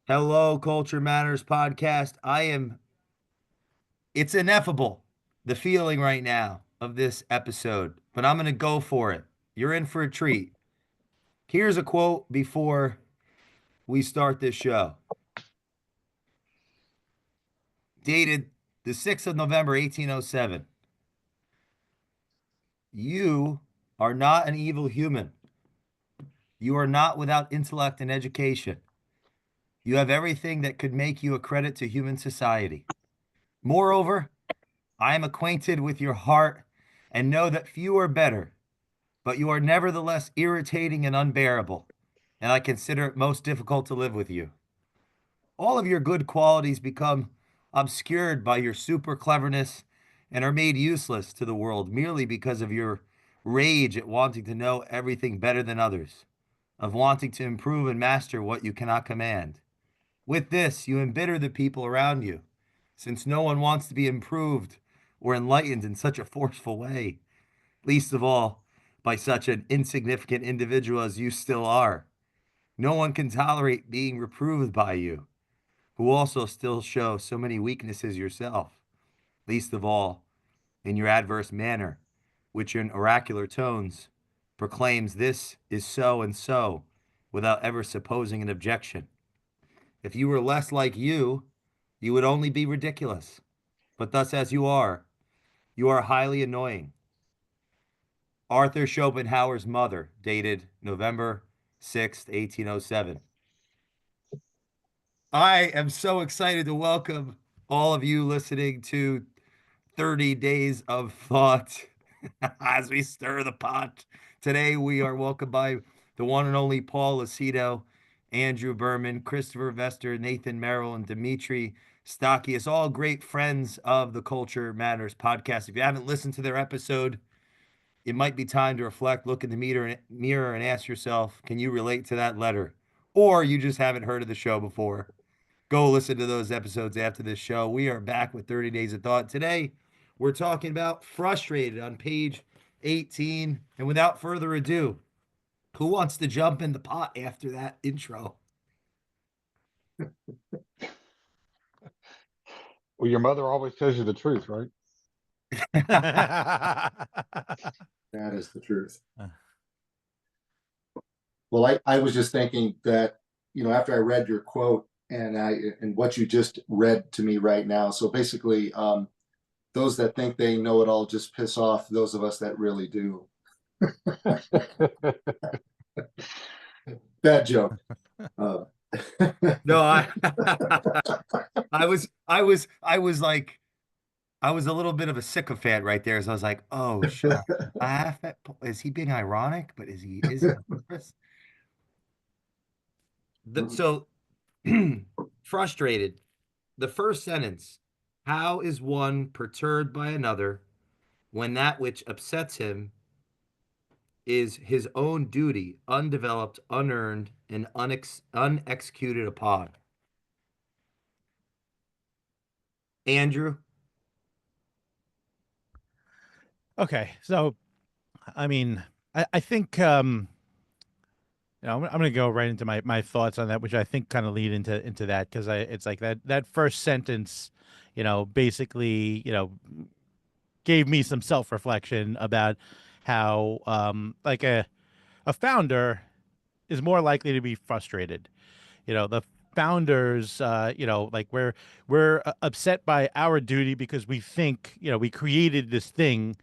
Hello, Culture Matters podcast. It's ineffable, the feeling right now of this episode, but I'm going to go for it. You're in for a treat. Here's a quote before we start this show, dated the 6th of November, 1807. You are not an evil human. You are not without intellect and education. You have everything that could make you a credit to human society. Moreover, I am acquainted with your heart and know that few are better, but you are nevertheless irritating and unbearable, and I consider it most difficult to live with you. All of your good qualities become obscured by your super cleverness and are made useless to the world merely because of your rage at wanting to know everything better than others, of wanting to improve and master what you cannot command. With this, you embitter the people around you, since no one wants to be improved or enlightened in such a forceful way, least of all by such an insignificant individual as you still are. No one can tolerate being reproved by you, who also still show so many weaknesses yourself, least of all in your adverse manner, which in oracular tones proclaims this is so and so without ever supposing an objection. If you were less like you would only be ridiculous. But thus as you are highly annoying. Arthur Schopenhauer's mother, dated November 6th, 1807. I am so excited to welcome all of you listening to 30 Days of Thought as we stir the pot. Today we are welcomed by the one and only Paul Lucido, Andrew Berman, Christopher Vester, Nathan Merrill, and Demetrios Stakias, all great friends of the Culture Matters podcast. If you haven't listened to their episode, it might be time to reflect, look in the mirror, and ask yourself, can you relate to that letter? Or you just haven't heard of the show before. Go listen to those episodes after this show. We are back with 30 Days of Thought. Today, we're talking about frustrated on page 18. And without further ado, who wants to jump in the pot after that intro? Well, your mother always tells you the truth, right? That is the truth. Well, I was just thinking that, after I read your quote and what you just read to me right now. So basically, those that think they know it all just piss off those of us that really do. Bad joke. No, I was a little bit of a sycophant right there. So I was like, oh, should I laugh at, is he being ironic? But is he serious? So frustrated. The first sentence, how is one perturbed by another when that which upsets him is his own duty, undeveloped, unearned, and unexecuted upon? Andrew? Okay, so I mean, I think I'm going to go right into my thoughts on that, which I think kind of lead into that because it's like that first sentence, basically, gave me some self reflection about how like a founder is more likely to be frustrated. The founders, like we're upset by our duty because we think we created this thing,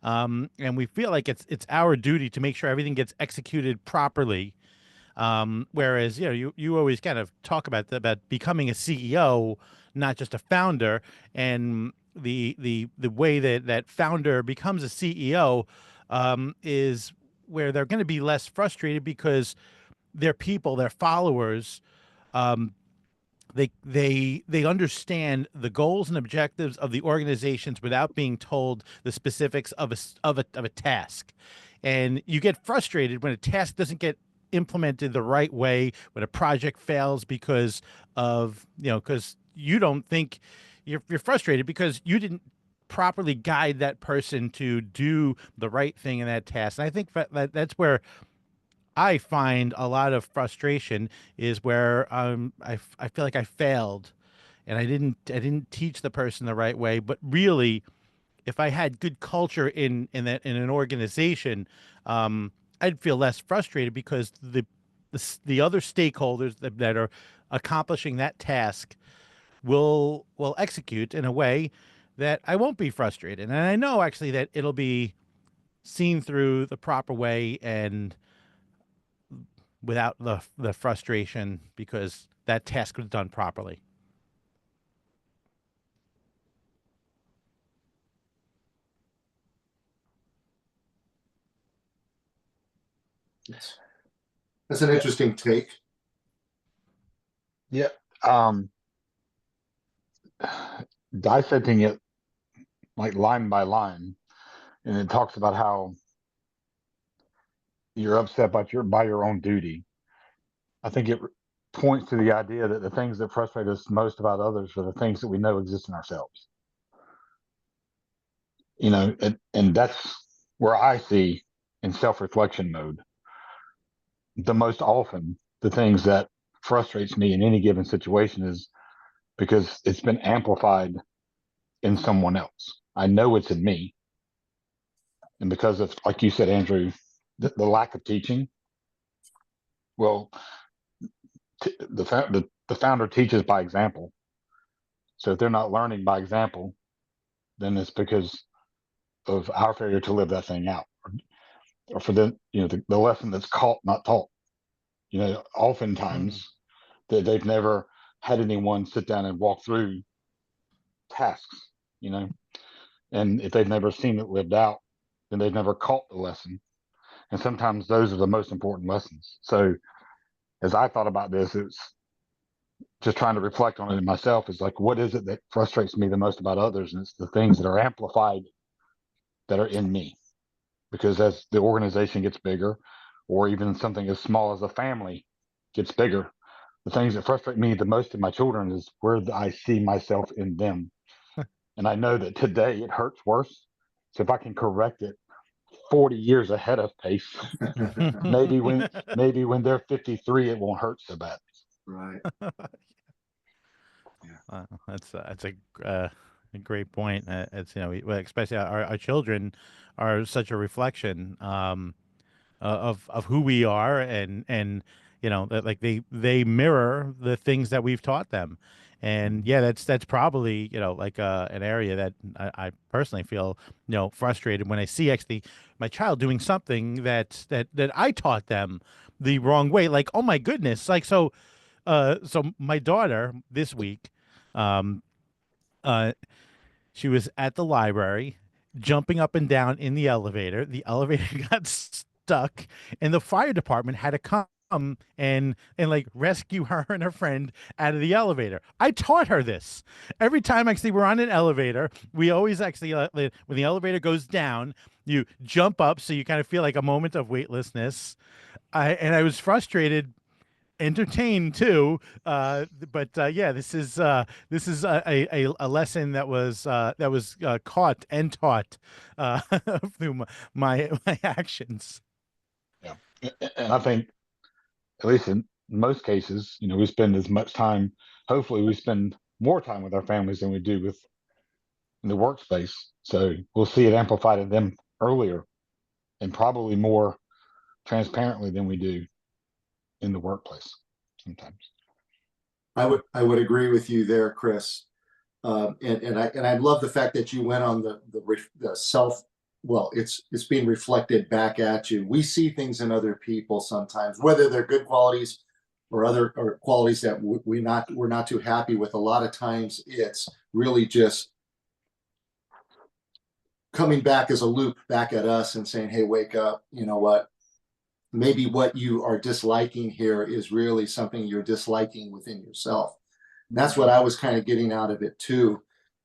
and we feel like it's our duty to make sure everything gets executed properly. Whereas you always kind of talk about becoming a CEO, not just a founder, and the way that founder becomes a CEO is where they're going to be less frustrated because their people, their followers, um, they understand the goals and objectives of the organizations without being told the specifics of a task, and you get frustrated when a task doesn't get implemented the right way, when a project fails because you don't think you're frustrated because you didn't properly guide that person to do the right thing in that task. And I think that's where I find a lot of frustration is where I feel like I failed and I didn't teach the person the right way. But really, if I had good culture in an organization, I'd feel less frustrated because the other stakeholders that are accomplishing that task will execute in a way that I won't be frustrated. And I know actually that it'll be seen through the proper way and without the frustration because that task was done properly. That's an interesting take. Yeah. Um, Dissecting it like line by line, and it talks about how you're upset by your own duty. I think it points to the idea that the things that frustrate us most about others are the things that we know exist in ourselves. You know, and that's where I see in self-reflection mode the most often the things that frustrates me in any given situation is because it's been amplified in someone else. I know it's in me. And because of, like you said, Andrew, the lack of teaching, well, the founder teaches by example. So if they're not learning by example, then it's because of our failure to live that thing out, or for the lesson that's caught, not taught. You know, oftentimes they've never had anyone sit down and walk through tasks. You know, and if they've never seen it lived out, then they've never caught the lesson. And sometimes those are the most important lessons. So as I thought about this, it's just trying to reflect on it in myself. Is like, what is it that frustrates me the most about others? And it's the things that are amplified that are in me. Because as the organization gets bigger, or even something as small as a family gets bigger, the things that frustrate me the most in my children is where I see myself in them. And I know that today it hurts worse. So if I can correct it 40 years ahead of pace, maybe when they're 53, it won't hurt so bad. Right. That's a great point. It's especially our children are such a reflection of who we are, and that like they mirror the things that we've taught them. And yeah, that's probably like an area that I personally feel frustrated when I see actually my child doing something that I taught them the wrong way. Like, oh my goodness, like so my daughter this week, um, she was at the library, jumping up and down in the elevator. The elevator got stuck, and the fire department had to come and like rescue her and her friend out of the elevator. I taught her this. Every time actually we're on an elevator, we always actually when the elevator goes down, you jump up so you kind of feel like a moment of weightlessness. I was frustrated, entertained too, but yeah, this is a lesson that was caught and taught through my actions. Yeah. And I think, at least in most cases, we spend as much time, hopefully we spend more time with our families than we do with in the workspace. So we'll see it amplified in them earlier and probably more transparently than we do in the workplace sometimes. I would agree with you there, Chris. And I love the fact that you went on the self. Well, it's being reflected back at you. We see things in other people sometimes, whether they're good qualities or other or qualities that we're not too happy with. A lot of times, it's really just coming back as a loop back at us and saying, "Hey, wake up! You know what? Maybe what you are disliking here is really something you're disliking within yourself." And that's what I was kind of getting out of it too.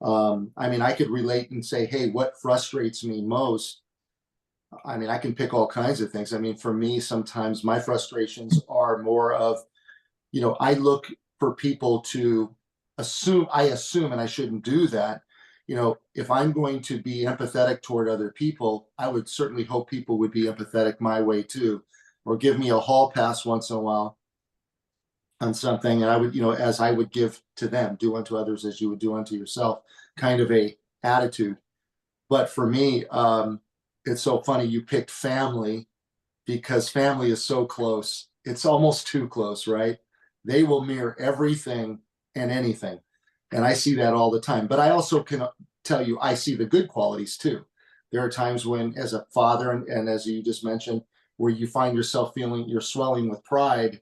I mean, I could relate and say, hey, what frustrates me most? I mean, I can pick all kinds of things. I mean, for me, sometimes my frustrations are more of, I look for people to I assume, and I shouldn't do that. If I'm going to be empathetic toward other people, I would certainly hope people would be empathetic my way too. or give me a hall pass once in a while on something. And I would, as I would give to them, do unto others as you would do unto yourself, kind of a attitude. But for me, it's so funny you picked family, because family is so close. It's almost too close, right? They will mirror everything and anything. And I see that all the time. But I also can tell you, I see the good qualities too. There are times when, as a father, and as you just mentioned, where you find yourself feeling you're swelling with pride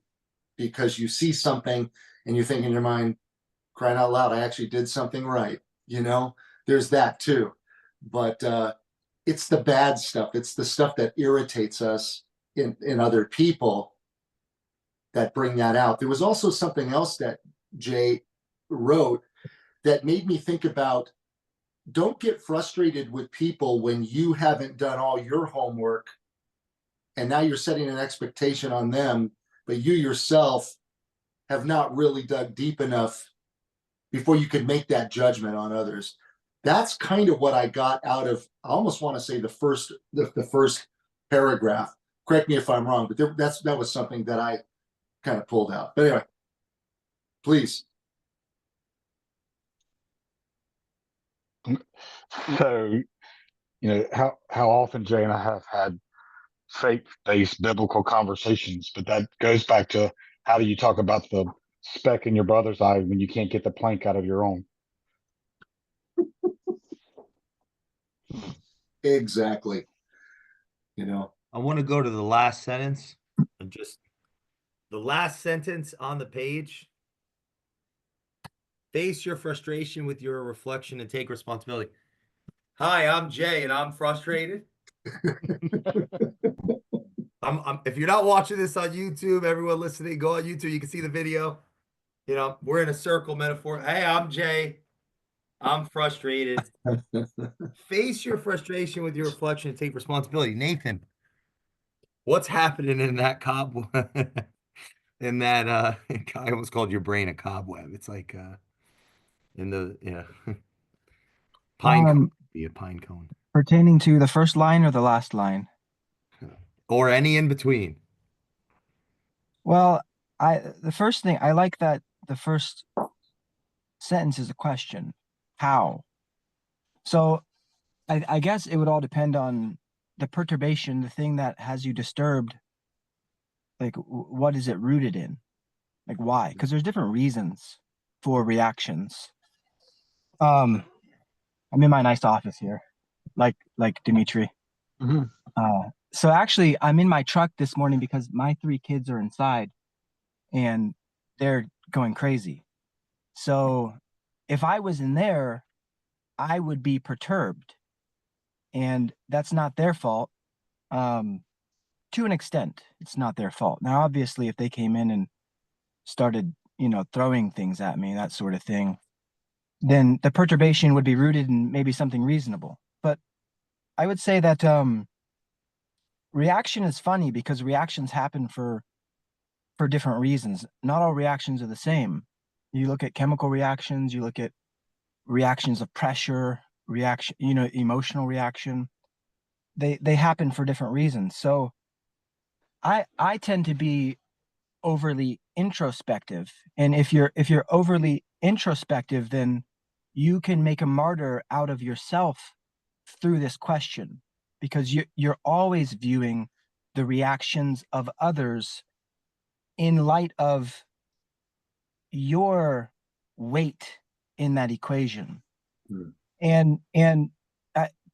because you see something and you think in your mind, crying out loud, I actually did something right. There's that too. But it's the bad stuff. It's the stuff that irritates us in other people that bring that out. There was also something else that Jay wrote that made me think about, don't get frustrated with people when you haven't done all your homework and now you're setting an expectation on them, but you yourself have not really dug deep enough before you could make that judgment on others. That's kind of what I got out of, I almost want to say the first paragraph. Correct me if I'm wrong, but that was something that I kind of pulled out. But anyway, please. So, how often Jay and I have had faith-based biblical conversations, but that goes back to, how do you talk about the speck in your brother's eye when you can't get the plank out of your own? Exactly. I want to go to the last sentence, and just the last sentence on the page. Face your frustration with your reflection and take responsibility. Hi, I'm Jay, and I'm frustrated. If you're not watching this on YouTube, everyone listening, go on YouTube. You can see the video. We're in a circle metaphor. Hey, I'm Jay. I'm frustrated. Face your frustration with your reflection and take responsibility. Nathan, what's happening in that cobweb? In that, I almost called your brain a cobweb. It's like in the pine cone. Be a pine cone. Pertaining to the first line or the last line? Or any in between. Well, the first thing I like, that the first sentence is a question. How? So I guess it would all depend on the perturbation, the thing that has you disturbed. Like, what is it rooted in? Like, why? Because there's different reasons for reactions. I'm in my nice office here, like Dimitri. Mm-hmm. So actually, I'm in my truck this morning because my 3 kids are inside and they're going crazy. So if I was in there, I would be perturbed, and that's not their fault. To an extent, it's not their fault. Now, obviously, if they came in and started, throwing things at me, that sort of thing, then the perturbation would be rooted in maybe something reasonable. But I would say that reaction is funny because reactions happen for different reasons. Not all reactions are the same. You look at chemical reactions, you look at reactions of pressure, emotional reaction. They happen for different reasons. So I tend to be overly introspective. And if you're overly introspective, then you can make a martyr out of yourself through this question, because you're always viewing the reactions of others in light of your weight in that equation. And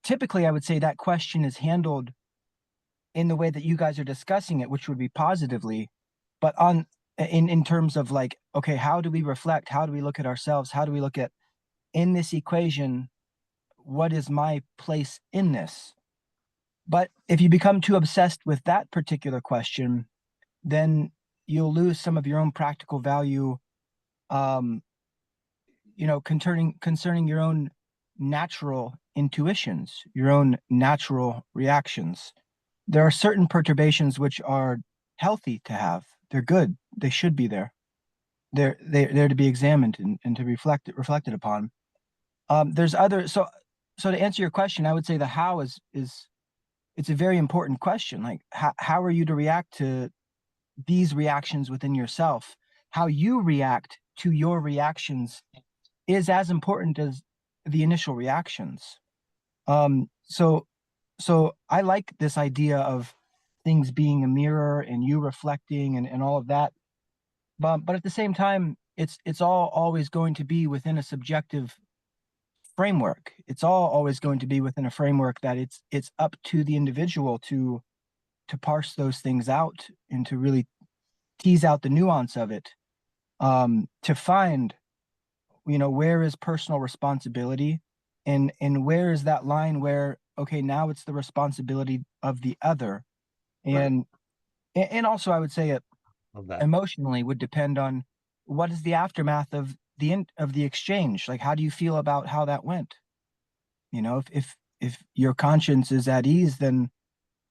typically I would say that question is handled in the way that you guys are discussing it, which would be positively, but in terms of like, okay, how do we reflect? How do we look at ourselves? How do we look at, in this equation, what is my place in this? But if you become too obsessed with that particular question, then you'll lose some of your own practical value, concerning your own natural intuitions, your own natural reactions. There are certain perturbations which are healthy to have. They're good. They should be there. They're to be examined and to reflected upon. There's other. So to answer your question, I would say the how is it's a very important question. Like, how are you to react to these reactions within yourself? How you react to your reactions is as important as the initial reactions. So I like this idea of things being a mirror and you reflecting and all of that. But at the same time, it's all always going to be within a subjective framework. It's all always going to be within a framework that it's up to the individual to parse those things out and to really tease out the nuance of it, to find, where is personal responsibility, and where is that line where, okay, now it's the responsibility of the other. And also I would say it Love that. emotionally would depend on what is the aftermath of the exchange. Like, how do you feel about how that went? If your conscience is at ease, then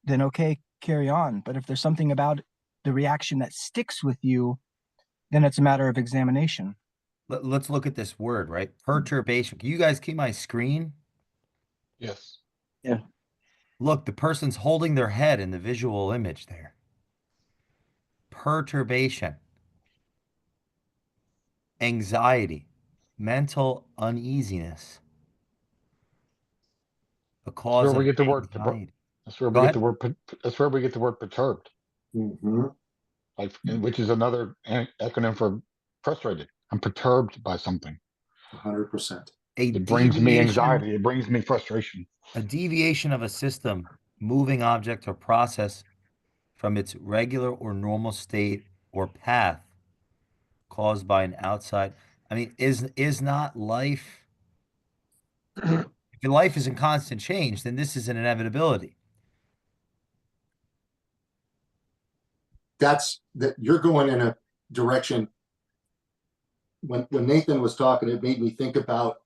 okay, carry on. But if there's something about the reaction that sticks with you, then it's a matter of examination. Let's look at this word, right? Perturbation. Can you guys keep my screen? Yes. Look, the person's holding their head in the visual image there. Perturbation. Anxiety. Mental uneasiness. A That's cause where we of get the word. anxiety. That's where Go we get ahead. the word. That's where we get the word perturbed, Mhm. like, which is another acronym for frustrated. I'm perturbed by something. 100%. A It brings me deviation, anxiety. It brings me frustration. a deviation of a system, moving object or process from its regular or normal state or path caused by an outside. I mean, is not life, if your life is in constant change, then this is an inevitability. That's that you're going in a direction. When Nathan was talking, it made me think about,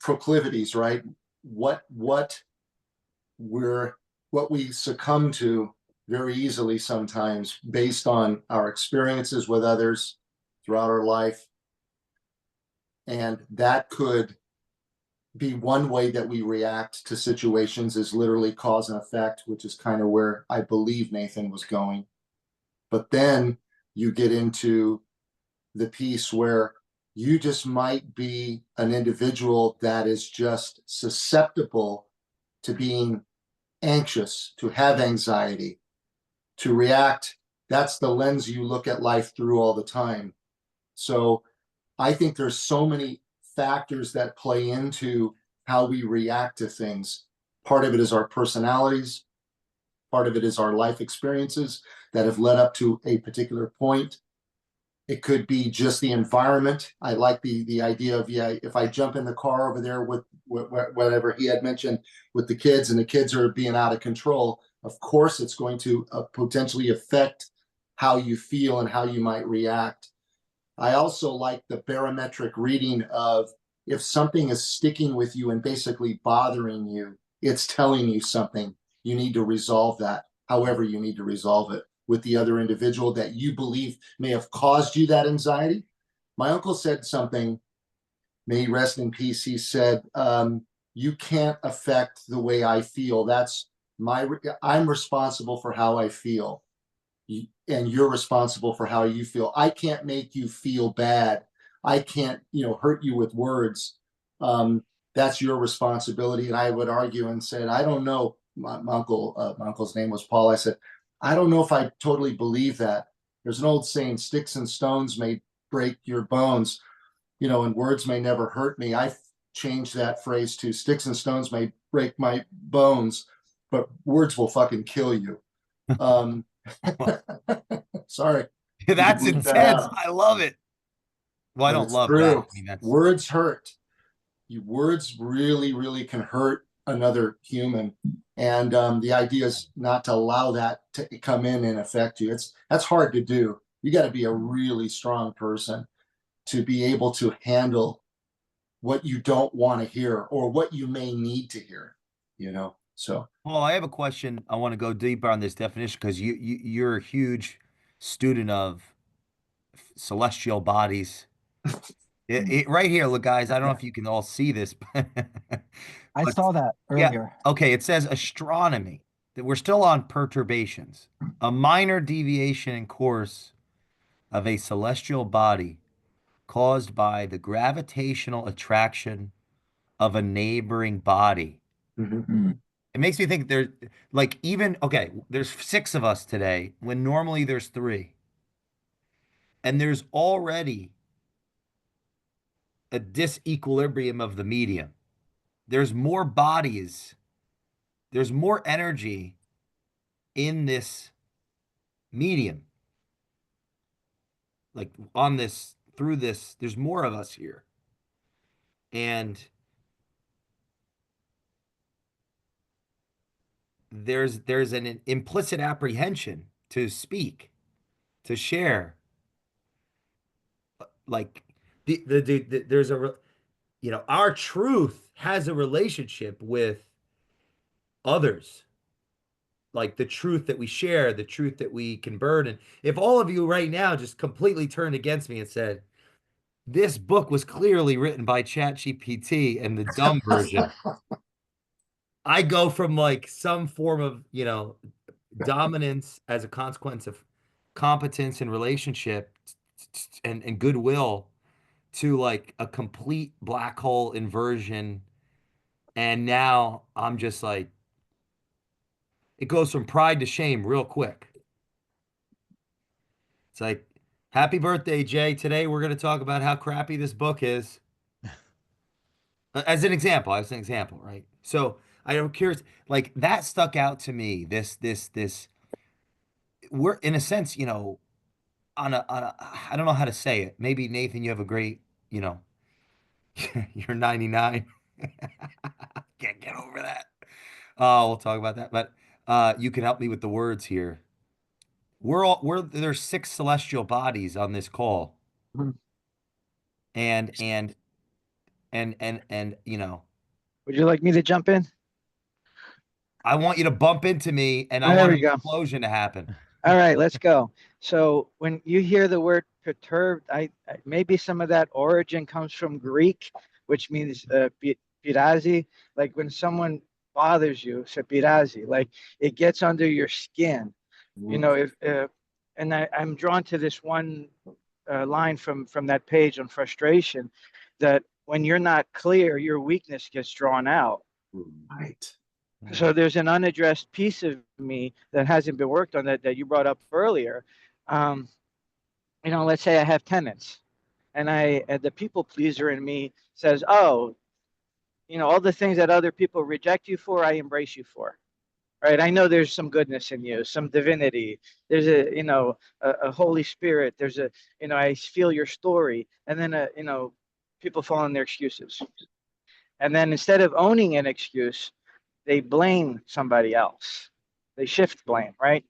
proclivities, right? What we're what we succumb to very easily sometimes based on our experiences with others throughout our life. And that could be one way that we react to situations, is literally cause and effect, which is kind of where I believe Nathan was going. But then you get into the piece where you just might be an individual that is just susceptible to being anxious, to have anxiety, to react. That's the lens you look at life through all the time. So I think there's so many factors that play into how we react to things. Part of it is our personalities. Part of it is our life experiences that have led up to a particular point. It could be just the environment. I like the idea of, if I jump in the car over there with whatever he had mentioned with the kids, and the kids are being out of control, of course it's going to potentially affect how you feel and how you might react. I also like the barometric reading of, if something is sticking with you and basically bothering you, it's telling you something. You need to resolve that, however you need to resolve it, with the other individual that you believe may have caused you that anxiety. My uncle said something, may he rest in peace. He said, you can't affect the way I feel. I'm responsible for how I feel. And you're responsible for how you feel. I can't make you feel bad. I can't, hurt you with words. That's your responsibility. And I would argue and said, I don't know. My uncle's name was Paul. I said, I don't know if I totally believe that. There's an old saying, sticks and stones may break your bones, and words may never hurt me. I changed that phrase to, sticks and stones may break my bones, but words will fucking kill you. Sorry. That's Bleep that intense. out. I love it. Well, I But don't it's love that. true. I mean, that's Words hurt. Words really, really can hurt another human. And the idea is not to allow that to come in and affect you. That's hard to do. You got to be a really strong person to be able to handle what you don't want to hear or what you may need to hear, so. Well, I have a question. I want to go deeper on this definition because you're a huge student of celestial bodies. Right here, look, guys. I don't know if you can all see this, I saw that Yeah. earlier. Okay. It says astronomy, that we're still on perturbations. A minor deviation in course of a celestial body caused by the gravitational attraction of a neighboring body. Mm. It makes me think there's like even okay, there's 6 of us today when normally there's 3. And there's already a disequilibrium of the medium. There's more bodies, there's more energy in this medium. Like on this, through this, there's more of us here. And there's an implicit apprehension to speak, to share. Like there's our truth has a relationship with others, like the truth that we share, the truth that we can burden. If all of you right now just completely turned against me and said, this book was clearly written by ChatGPT and the dumb version, I go from like some form of, dominance as a consequence of competence and relationship and goodwill to like a complete black hole inversion. And now I'm just like, it goes from pride to shame real quick. It's like, happy birthday, Jay. Today we're going to talk about how crappy this book is. As an example, right? So I'm curious, like that stuck out to me. This, we're in a sense, I don't know how to say it. Maybe Nathan, you have a great, you're 99. Can't get over that. Oh, we'll talk about that. But you can help me with the words here. There's 6 celestial bodies on this call. Mhm. And Would you like me to jump in? I want you to bump into me and I There want we an go. explosion to happen. All right, let's go. So when you hear the word perturbed, maybe some of that origin comes from Greek, which means pirazi, like when someone bothers you, sepirazi, like it gets under your skin. You know, if and I'm drawn to this one line from that page on frustration, that when you're not clear, your weakness gets drawn out. Right. So there's an unaddressed piece of me that hasn't been worked on that you brought up earlier. Um, let's say I have tenants, and the people pleaser in me says, "Oh, all the things that other people reject you for, I embrace you for." Right? I know there's some goodness in you, some divinity. There's a Holy Spirit. I feel your story, and then people fall in their excuses, and then instead of owning an excuse, they blame somebody else. They shift blame, right?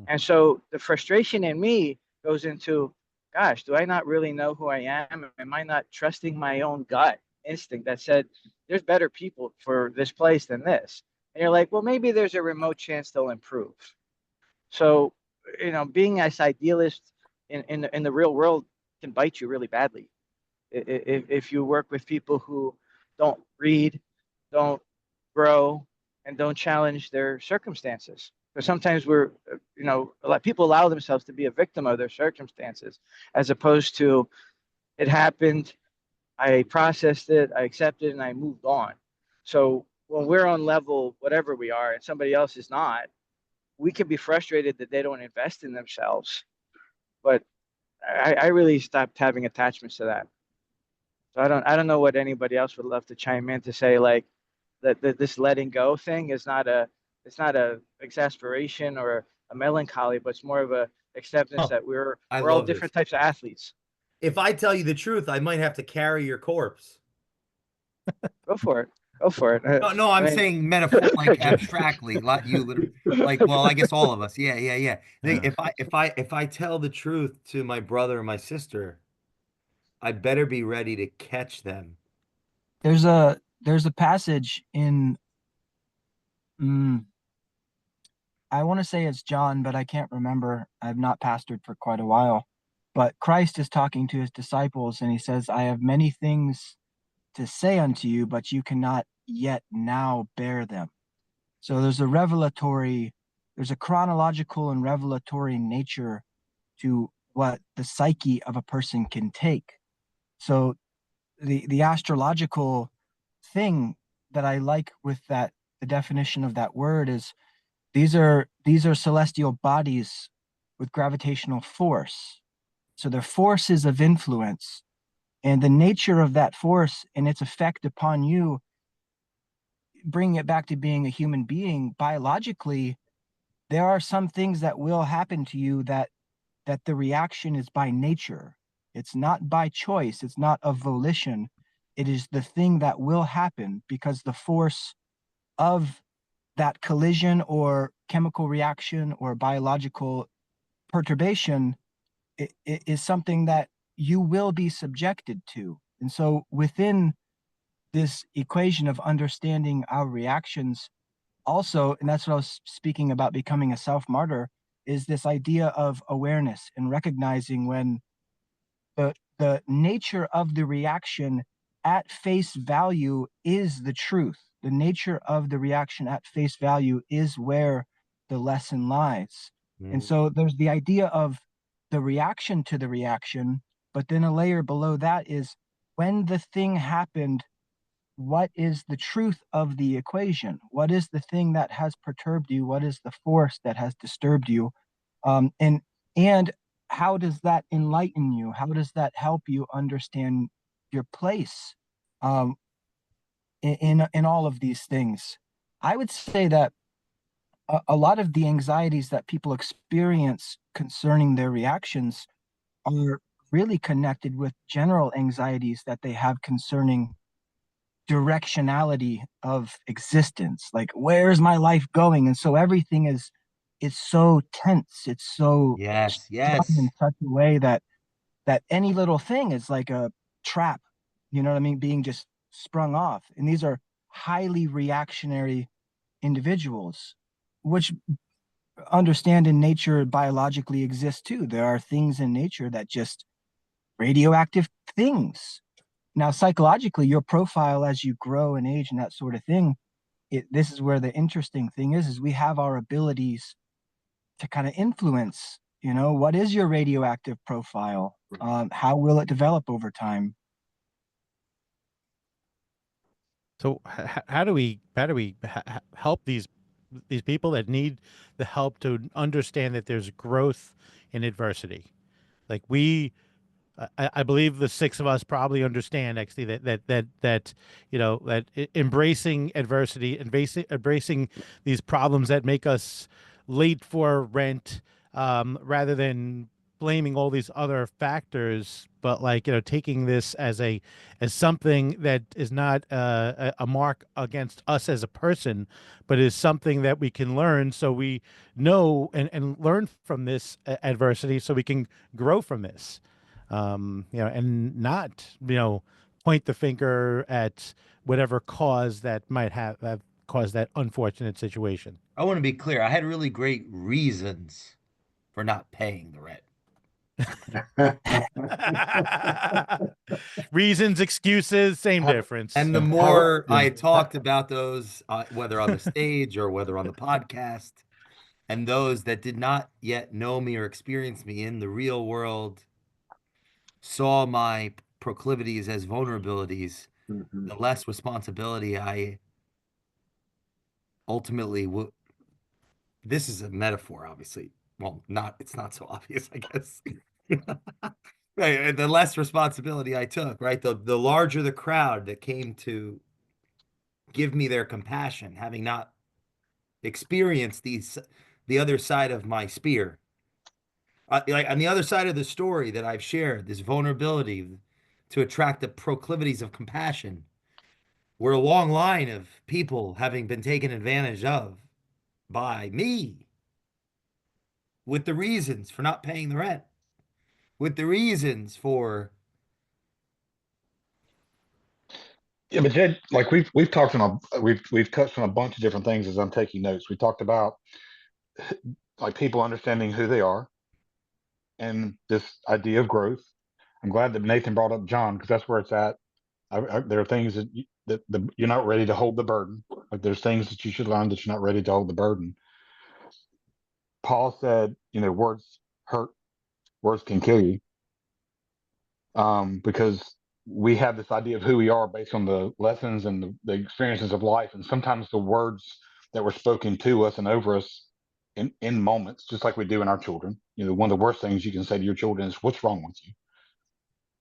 And so the frustration in me goes into, gosh, do I not really know who I am? Am I not trusting my own gut instinct that said there's better people for this place than this? And you're like, well, maybe there's a remote chance they'll improve. So, being as idealist in the real world can bite you really badly. If you work with people who don't read, don't grow, and don't challenge their circumstances. Because sometimes a lot of people allow themselves to be a victim of their circumstances, as opposed to it happened, I processed it, I accepted, and I moved on. So when we're on level, whatever we are, and somebody else is not, we can be frustrated that they don't invest in themselves. But I really stopped having attachments to that. So I don't know what anybody else would love to chime in to say, like, that this letting go thing is not a exasperation or a melancholy, but it's more of a acceptance Oh, that we're I all love this. different types of athletes. If I tell you the truth, I might have to carry your corpse. Go for it. Go for it. No, I'm saying metaphor, like abstractly, like you literally, like, well, I guess all of us. Yeah, yeah, yeah. If I tell the truth to my brother or my sister, I better be ready to catch them. There's a passage in I want to say it's John, but I can't remember. I've not pastored for quite a while. But Christ is talking to his disciples and he says, I have many things to say unto you, but you cannot yet now bear them. So there's a chronological and revelatory nature to what the psyche of a person can take. So the astrological thing that I like with that, the definition of that word is these are celestial bodies with gravitational force. So they're forces of influence, and the nature of that force and its effect upon you, bringing it back to being a human being biologically, there are some things that will happen to you that the reaction is by nature. It's not by choice, it's not of volition. It is the thing that will happen because the force of that collision or chemical reaction or biological perturbation is something that you will be subjected to. And so within this equation of understanding our reactions, also, and that's what I was speaking about becoming a self-martyr, is this idea of awareness and recognizing when the nature of the reaction at face value is the truth. The nature of the reaction at face value is where the lesson lies. And so there's the idea of the reaction to the reaction, but then a layer below that is when the thing happened, what is the truth of the equation? What is the thing that has perturbed you? What is the force that has disturbed you? And how does that enlighten you? How does that help you understand your place um, in all of these things? I would say that a lot of the anxieties that people experience concerning their reactions are really connected with general anxieties that they have concerning directionality of existence. Like, where's my life going? And so everything is, it's so tense, it's so Yes, strung in yes. such a way that any little thing is like a trap, you know what I mean, being just sprung off. And these are highly reactionary individuals, which understand in nature biologically exist too. There are things in nature that just radioactive things. Now, psychologically, your profile as you grow and age and that sort of thing, this is where the interesting thing is we have our abilities to kind of influence, what is your radioactive profile? How will it develop over time? So how do we help these people that need the help to understand that there's growth in adversity? Like I believe the six of us probably understand actually that embracing adversity, embracing these problems that make us late for rent, rather than blaming all these other factors, but taking this as something that is not a mark against us as a person, but is something that we can learn, so we know and learn from this adversity, so we can grow from this, and not, point the finger at whatever cause that might have caused that unfortunate situation. I want to be clear. I had really great reasons for not paying the rent. Reasons, excuses, same difference. And the How, more yeah, I talked about those, whether on the stage or whether on the podcast, and those that did not yet know me or experience me in the real world saw my proclivities as vulnerabilities, Mhm. the less responsibility I ultimately would. This is a metaphor, obviously. Well, not, it's not so obvious, I guess. Right, the less responsibility I took, right? The larger the crowd that came to give me their compassion, having not experienced the other side of my spear. Like on the other side of the story that I've shared, this vulnerability to attract the proclivities of compassion. We're a long line of people having been taken advantage of by me with the reasons for not paying the rent, with the reasons for yeah, but Jed, like we've talked on we've touched on a bunch of different things as I'm taking notes. We talked about like people understanding who they are and this idea of growth. I'm glad that Nathan brought up John because that's where it's at There are things that, you're not ready to hold the burden. Like there's things that you should learn that you're not ready to hold the burden. Paul said, words hurt, words can kill you. Because we have this idea of who we are based on the lessons and the experiences of life. And sometimes the words that were spoken to us and over us in moments, just like we do in our children, one of the worst things you can say to your children is, what's wrong with you?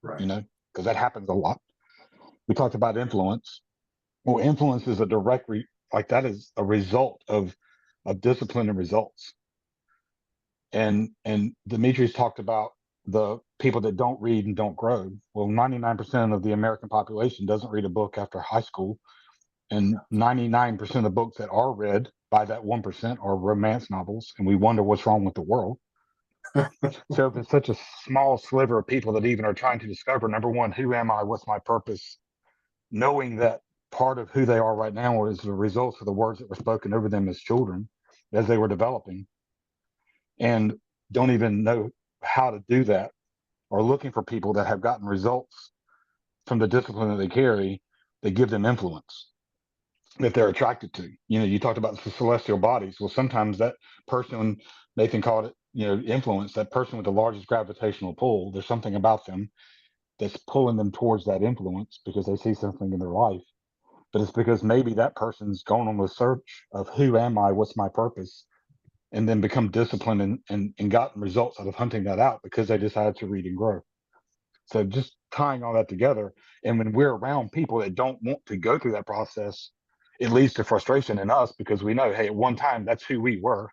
Right. Because that happens a lot. We talked about influence. Well, influence is a direct, that is a result of discipline and results. And Demetrios talked about the people that don't read and don't grow. Well, 99% of the American population doesn't read a book after high school. And 99% of the books that are read by that 1% are romance novels. And we wonder what's wrong with the world. So if it's such a small sliver of people that even are trying to discover, number one, who am I? What's my purpose? Knowing that part of who they are right now is the results of the words that were spoken over them as children, as they were developing, and don't even know how to do that, or looking for people that have gotten results from the discipline that they carry, they give them influence that they're attracted to. You talked about the celestial bodies. Well, sometimes that person, Nathan called it, influence, that person with the largest gravitational pull, there's something about them that's pulling them towards that influence because they see something in their life. But it's because maybe that person's gone on the search of who am I, what's my purpose, and then become disciplined and gotten results out of hunting that out because they decided to read and grow. So just tying all that together. And when we're around people that don't want to go through that process, it leads to frustration in us because we know, hey, at one time, that's who we were.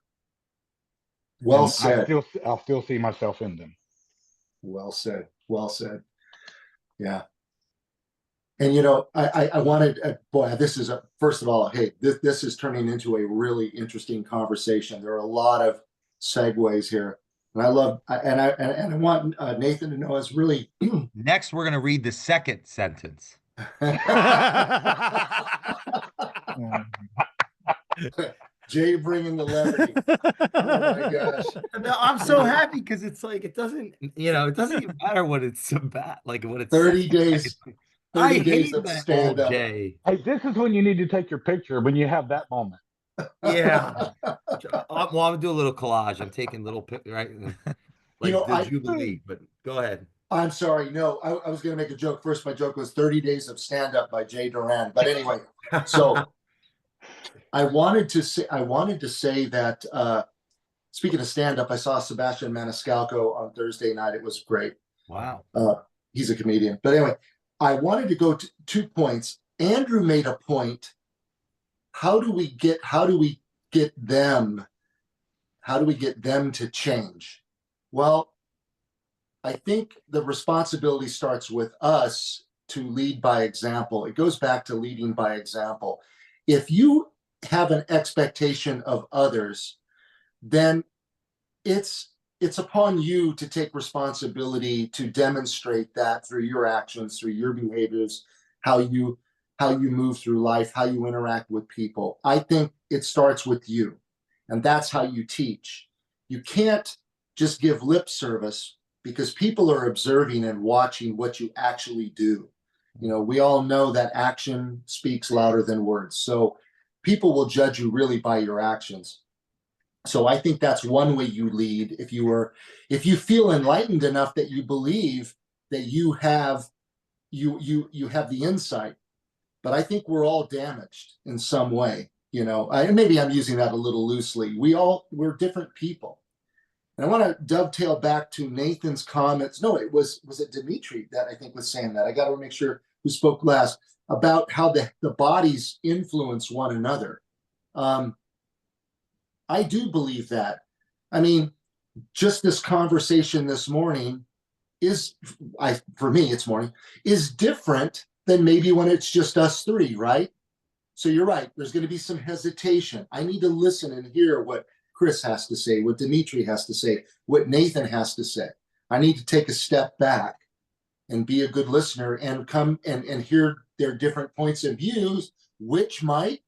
Well And said. I'll still see myself in them. Well said. Well said. Yeah. And I wanted, boy, this is first of all, hey, this is turning into a really interesting conversation. There are a lot of segues here, and I love, and I want Nathan to know is really. Next, we're going to read the second sentence. Jay bringing the levity. Oh my gosh. No, I'm so happy because it's like it doesn't even matter what it's about, like what it's 30 days. 30 I days hate of that stand old up. Jay. Hey, this is when you need to take your picture, when you have that moment. Yeah. Well, I'm gonna do a little collage. I'm taking little pictures, right? Like the Jubilee, but go ahead. I'm sorry. No, I was going to make a joke. First, my joke was 30 days of stand up by Jay Duran. But anyway, so I wanted to say that speaking of stand up, I saw Sebastian Maniscalco on Thursday night. It was great. Wow. He's a comedian. But anyway, I wanted to go to 2 points. Andrew made a point. How do we get them to change? Well, I think the responsibility starts with us to lead by example. It goes back to leading by example. If you have an expectation of others, then it's upon you to take responsibility to demonstrate that through your actions, through your behaviors, how you move through life, how you interact with people. I think it starts with you, and that's how you teach. You can't just give lip service because people are observing and watching what you actually do. We all know that action speaks louder than words. So people will judge you really by your actions. So I think that's one way you lead. If you feel enlightened enough that you believe that you have the insight, but I think we're all damaged in some way. Maybe I'm using that a little loosely. We're different people. And I want to dovetail back to Nathan's comments. No, was it Dimitri that I think was saying that? I got to make sure who spoke last about how the bodies influence one another. I do believe that. I mean, just this conversation this morning for me, it's morning, is different than maybe when it's just us three, right? So you're right. There's going to be some hesitation. I need to listen and hear what Chris has to say, what Dimitri has to say, what Nathan has to say. I need to take a step back and be a good listener and come and hear their different points of views, which might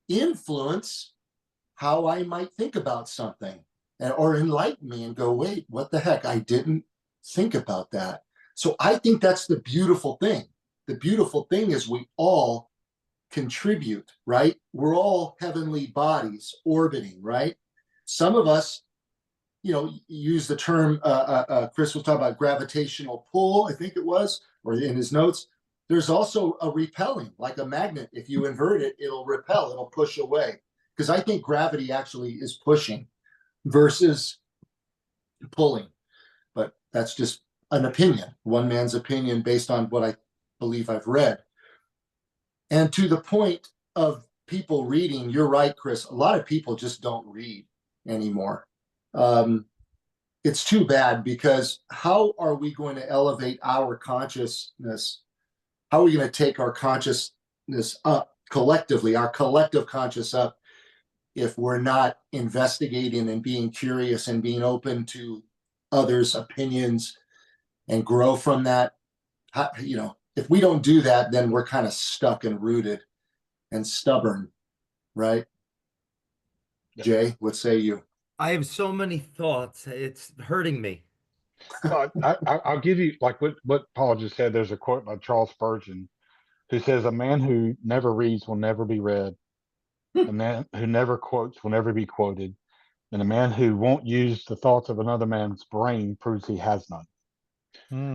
influence how I might think about something or enlighten me and go, wait, what the heck? I didn't think about that. So I think that's the beautiful thing the beautiful thing is we all contribute, right? We're all heavenly bodies orbiting, right? Some of us, use the term, Chris was talking about gravitational pull, I think it was, or in his notes. There's also a repelling, like a magnet. If you invert it, it'll repel, it'll push away. Because I think gravity actually is pushing versus pulling. But that's just an opinion, one man's opinion based on what I believe I've read. And to the point of people reading, you're right, Chris, a lot of people just don't read anymore. It's too bad, because how are we going to elevate our consciousness? How are we going to take our consciousness up collectively, our collective conscious up, if we're not investigating and being curious and being open to others' opinions and grow from that? If we don't do that, then we're kind of stuck and rooted and stubborn, right? Yep. Jay, what say you? I have so many thoughts. It's hurting me. Well, I'll give you, like what Paul just said. There's a quote by Charles Spurgeon who says, "A man who never reads will never be read. A man who never quotes will never be quoted. And a man who won't use the thoughts of another man's brain proves he has none."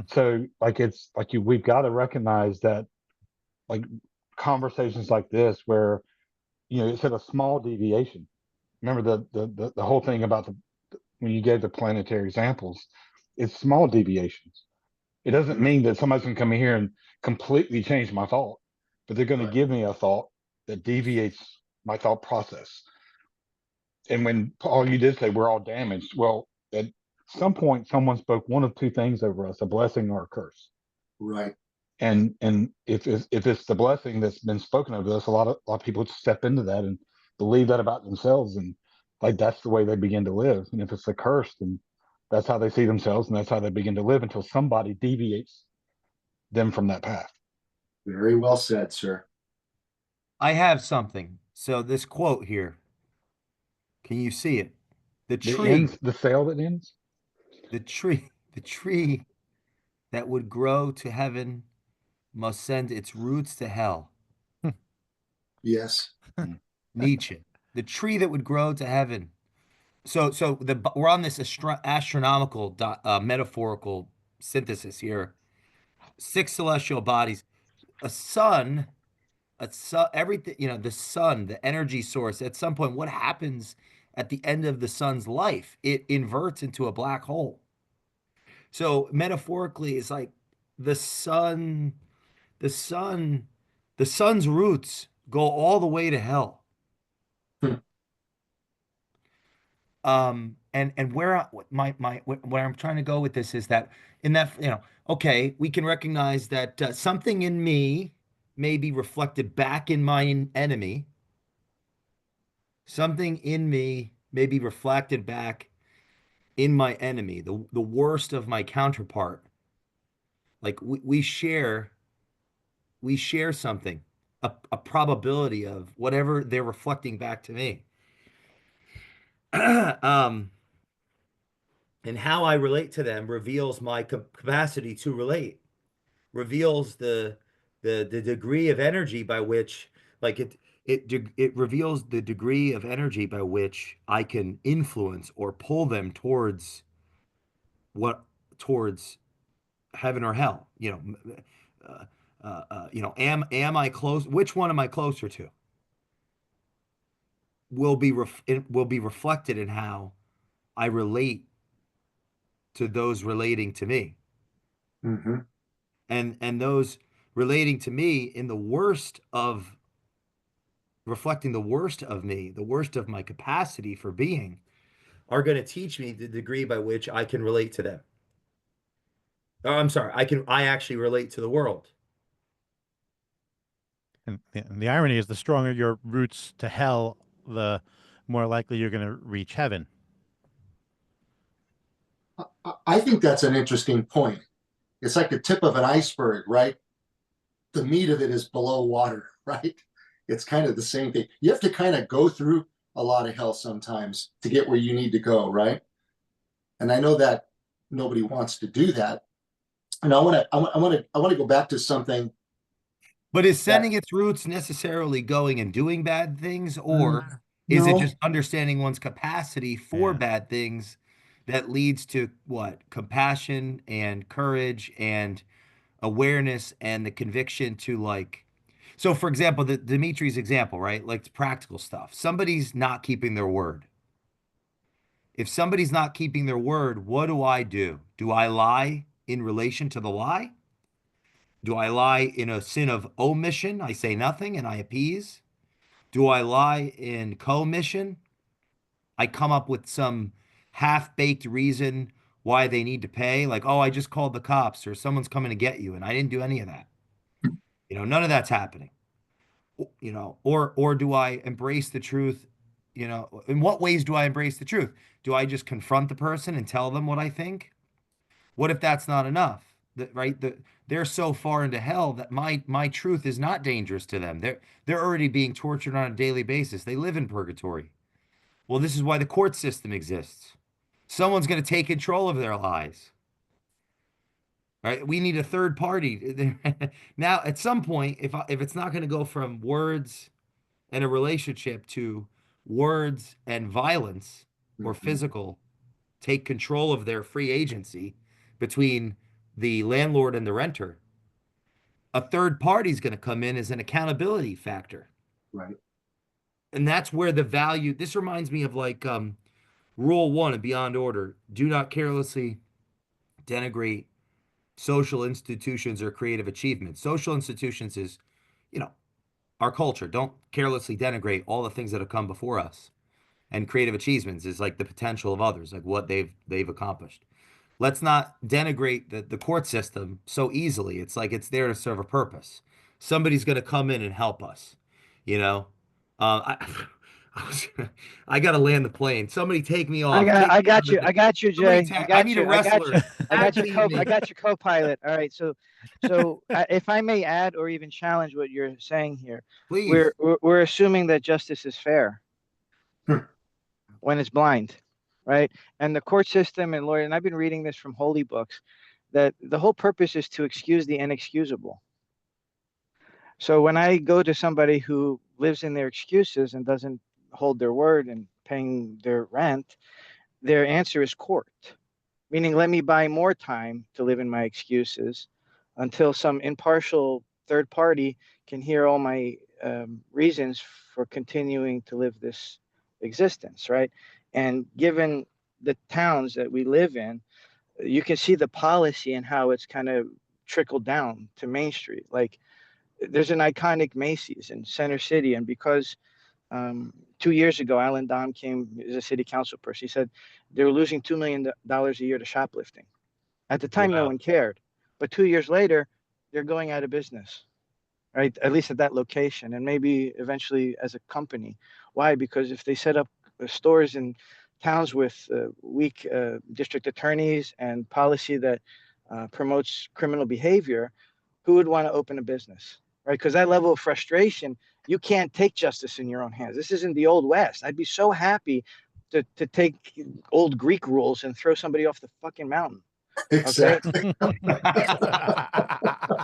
So it's like we've got to recognize that, like, conversations like this where, it's at a small deviation. Remember the whole thing about when you gave the planetary examples, it's small deviations. It doesn't mean that somebody's going to come in here and completely change my thought, but they're going to give me a thought that deviates my thought process. And when, Paul, you did say we're all damaged, well, at some point, someone spoke one of two things over us: a blessing or a curse. Right. And if it's the blessing that's been spoken over us, a lot of people step into that and believe that about themselves, and like that's the way they begin to live. And if it's the curse, then that's how they see themselves, and that's how they begin to live until somebody deviates them from that path. Very well said, sir. I have something. So this quote here, can you see it? The Sail that ends. the tree that would grow to heaven must send its roots to hell. Yes. Nietzsche. The tree that would grow to heaven. So we're on this astronomical metaphorical synthesis here. 6 celestial bodies, a sun, everything, the sun, the energy source. At some point, what happens at the end of the sun's life? It inverts into a black hole. So metaphorically, it's like the sun, the sun, the sun's roots go all the way to hell. And where what I'm trying to go with this is that in that, okay, we can recognize that something in me may be reflected back in my enemy. Something in me may be reflected back in my enemy, the worst of my counterpart. Like we share something, a probability of whatever they're reflecting back to me. And how I relate to them reveals my capacity to relate, reveals the degree of energy by which, like it reveals the degree of energy by which I can influence or pull them towards towards heaven or hell. Am I close? Which one am I closer to? It will be reflected in how I relate to those relating to me. Mm-hmm. And those relating to me in the worst of reflecting the worst of me, the worst of my capacity for being, are going to teach me the degree by which I can relate to them. Oh, I'm sorry, I actually relate to the world. And the irony is, the stronger your roots to hell, the more likely you're going to reach heaven. I think that's an interesting point. It's like the tip of an iceberg, right? The meat of it is below water, right? It's kind of the same thing. You have to kind of go through a lot of hell sometimes to get where you need to go, right? And I know that nobody wants to do that. And I want to go back to something But is sending its roots necessarily going and doing bad things, or is it No. just understanding one's capacity for Yeah. bad things that leads to what? Compassion and courage and awareness and the conviction to like. So, for example, the Dimitri's example, right? Like it's practical stuff. Somebody's not keeping their word. If somebody's not keeping their word, what do I do? Do I lie in relation to the lie? Do I lie in a sin of omission? I say nothing and I appease. Do I lie in commission? I come up with some half-baked reason why they need to pay, like, oh, I just called the cops or someone's coming to get you, and I didn't do any of that. None of that's happening. Or do I embrace the truth? In what ways do I embrace the truth? Do I just confront the person and tell them what I think? What if that's not enough? They're so far into hell that my truth is not dangerous to them. They're already being tortured on a daily basis. They live in purgatory. Well, this is why the court system exists. Someone's going to take control of their lives. Right? We need a third party. Now, at some point, if it's not going to go from words and a relationship to words and violence or physical, take control of their free agency between the landlord and the renter, a third party is going to come in as an accountability factor. Right. And that's where the value, this reminds me of like rule 1 in Beyond Order: do not carelessly denigrate social institutions or creative achievements. Social institutions is, our culture. Don't carelessly denigrate all the things that have come before us. And creative achievements is like the potential of others, like what they've accomplished. Let's not denigrate the court system so easily. It's like it's there to serve a purpose. Somebody's going to come in and help us, you know. I I got to land the plane. Somebody take me off. Take I me out got of you. the- I got you, somebody Jay. I I got need you. a I got wrestler. you. I Tag got your team me. I got your co-pilot. All right. So if I may add or even challenge what you're saying here, Please. we're assuming that justice is fair when it's blind, right? And the court system and lawyer, and I've been reading this from holy books, that the whole purpose is to excuse the inexcusable. So when I go to somebody who lives in their excuses and doesn't hold their word and paying their rent, their answer is court, meaning let me buy more time to live in my excuses until some impartial third party can hear all my reasons for continuing to live this existence, right? And given the towns that we live in, you can see the policy and how it's kind of trickled down to Main Street. Like there's an iconic Macy's in Center City, and because 2 years ago, Alan Dom came as a city council person. He said they were losing $2 million a year to shoplifting. At the time, no Wow. one cared. But 2 years later, they're going out of business, right? At least at that location, and maybe eventually as a company. Why? Because if they set up stores in towns with weak district attorneys and policy that promotes criminal behavior, who would want to open a business, right? Because that level of frustration, you can't take justice in your own hands. This isn't the old West. I'd be so happy to take old Greek rules and throw somebody off the fucking mountain. Okay. Exactly.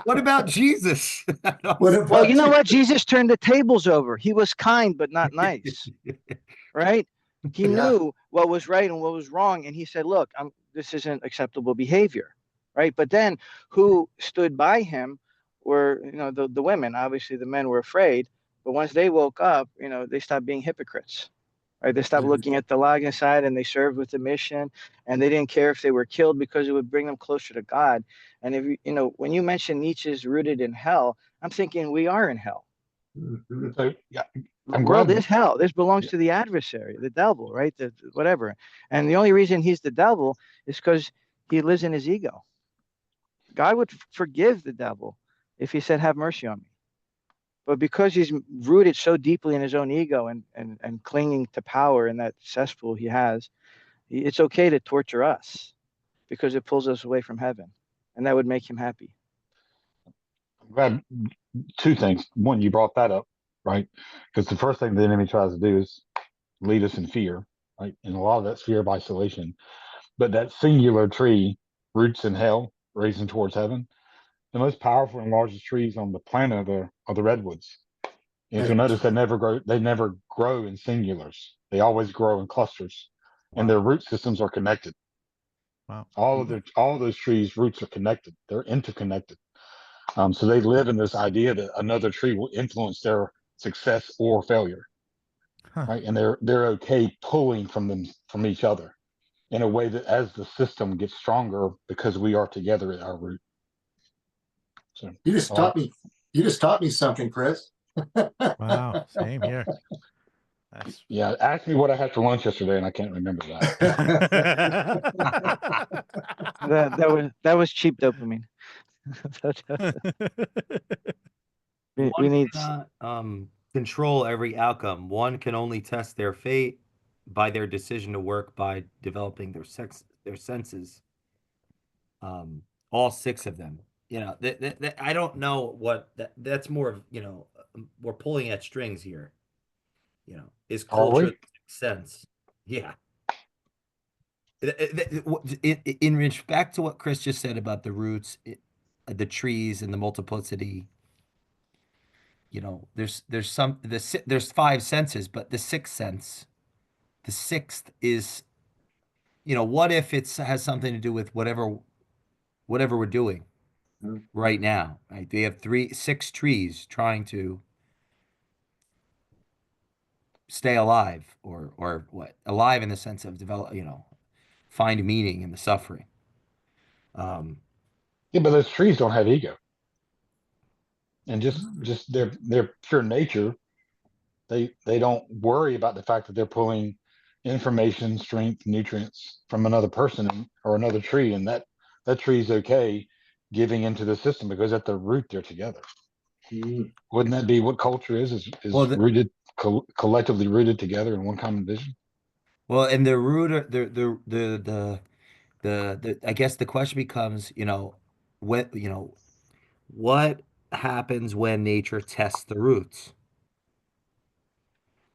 What about Jesus? What about Well, you know what? Jesus turned the tables over. He was kind, but not nice, right? He Yeah. knew what was right and what was wrong. And he said, look, this isn't acceptable behavior, right? But then who stood by him were, the women. Obviously, the men were afraid. But once they woke up, they stopped being hypocrites. Right? They stopped looking at the log side and they served with the mission, and they didn't care if they were killed because it would bring them closer to God. And if when you mention Nietzsche's rooted in hell, I'm thinking we are in hell. Mhm. So yeah, The I'm world glad. is hell. This belongs to the adversary, the devil, right? Whatever. And the only reason he's the devil is because he lives in his ego. God would forgive the devil if he said, have mercy on me. But because he's rooted so deeply in his own ego and clinging to power in that cesspool he has, it's okay to torture us because it pulls us away from heaven. And that would make him happy. I'm glad. Two things. One, you brought that up, right? Because the first thing the enemy tries to do is lead us in fear, right? And a lot of that's fear of isolation. But that singular tree, roots in hell, raising towards heaven, the most powerful and largest trees on the planet are the redwoods. And if you notice, they never grow in singulars. They always grow in clusters, and their root systems are connected. Wow. All of those trees' roots are connected. They're interconnected. So they live in this idea that another tree will influence their success or failure, Huh. right? And they're okay pulling from each other in a way that as the system gets stronger because we are together at our root. So You just taught me something, Chris. Wow. Same here. That's yeah, ask me what I had for lunch yesterday, and I can't remember that. That was cheap dopamine. we One need cannot control every outcome. One can only test their fate by their decision to work by developing their senses. All six of them. You know, I don't know what that's more of. You know, we're pulling at strings here. You know, is Are culture we? the sixth sense? Yeah. In respect to what Chris just said about the roots, the trees, and the multiplicity, you know, there's five senses, but the sixth sense, the sixth is, you know, what if it has something to do with whatever we're doing right now, right? They have six trees trying to stay alive, or what? Alive in the sense of develop, you know, find meaning in the suffering. Yeah, but those trees don't have ego, and just their pure nature. They don't worry about the fact that they're pulling information, strength, nutrients from another person or another tree, and that tree is okay giving into the system because at the root they're together. Wouldn't that be what culture is Well, rooted, collectively rooted together in one common vision? well, and the root, the I guess the question becomes, you know, what happens when nature tests the roots?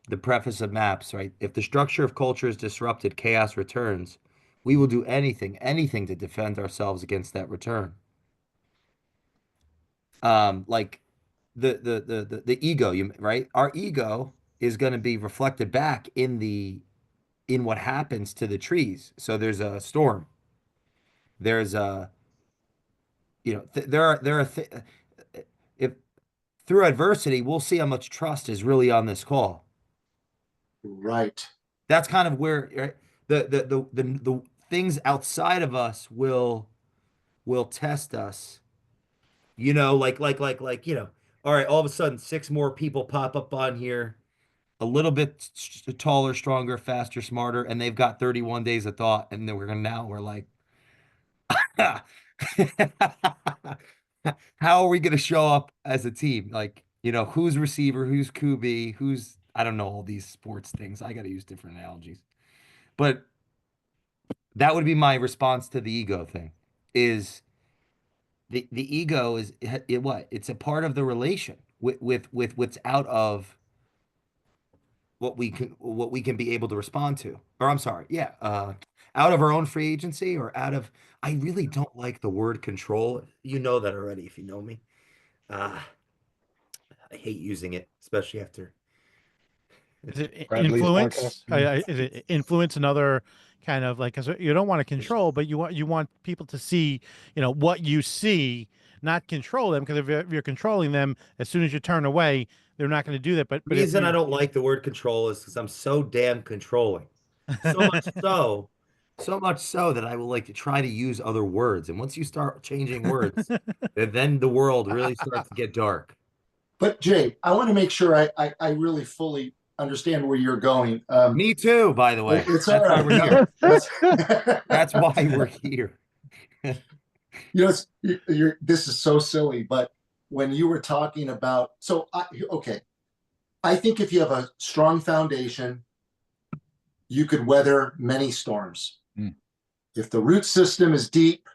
The preface of Maps, right? If the structure of culture is disrupted, chaos returns. We will do anything to defend ourselves against that return. Like the ego, right? Our ego is going to be reflected back in what happens to the trees. So there's a storm. There's a, you know, there are if through adversity, we'll see how much trust is really on this call. Right. That's kind of where, right, the things outside of us will test us. You know, you know, all right, all of a sudden six more people pop up on here, a little bit taller, stronger, faster, smarter, and they've got 31 days of thought, and then we're like, how are we going to show up as a team? Like, you know, who's receiver, who's QB, who's, I don't know, all these sports things. I got to use different analogies. But that would be my response to the ego thing is the ego is what? It's a part of the relation with what's out of what we can be able to respond to. Or I'm sorry, yeah, out of our own free agency or out of I really don't like the word control. You know that already if you know me. I hate using it, especially after Is it Bradley's influence? podcast. Is it influence another kind of like, because you don't want to control, but you want people to see, you know, what you see, not control them. Because if you're controlling them, as soon as you turn away, they're not going to do that. But the if reason I you, don't like the word control is because I'm so damn controlling. So much so that I will like to try to use other words. And once you start changing words, then the world really starts to get dark. But Jay, I want to make sure I really fully understand where you're going. Me too, by the way. It's That's all why right. we're here. That's, That's why we're here. you know, this is so silly, but when you were talking about, okay, I think if you have a strong foundation, you could weather many storms. If the root system is deep,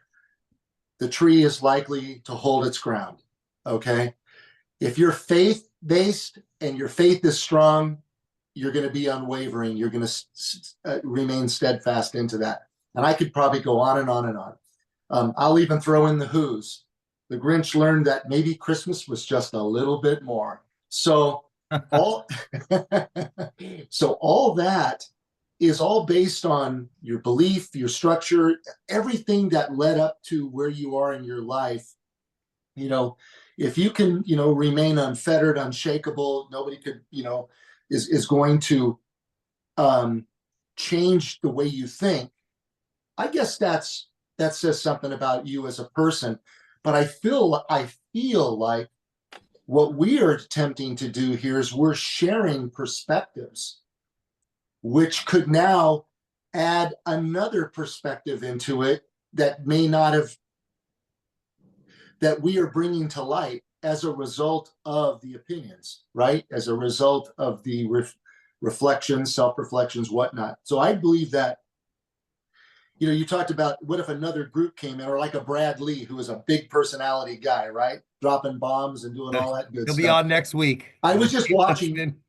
the tree is likely to hold its ground. Okay. If you're faith based and your faith is strong, you're going to be unwavering. You're going to remain steadfast into that. And I could probably go on and on and on. I'll even throw in the Who's. the Grinch learned that maybe Christmas was just a little bit more. So all so all that is all based on your belief, your structure, everything that led up to where you are in your life. You know, if you can, remain unfettered, unshakable, nobody could, is going to change the way you think. I guess that says something about you as a person. But I feel like what we are attempting to do here is we're sharing perspectives, which could now add another perspective into it that may not have, that we are bringing to light as a result of the opinions, right? As a result of the reflections, self-reflections, whatnot. So I believe that, you talked about what if another group came in, or like a Brad Lee, who is a big personality guy, right? Dropping bombs and doing all that good He'll stuff. be on next week. I was just watching. Listening.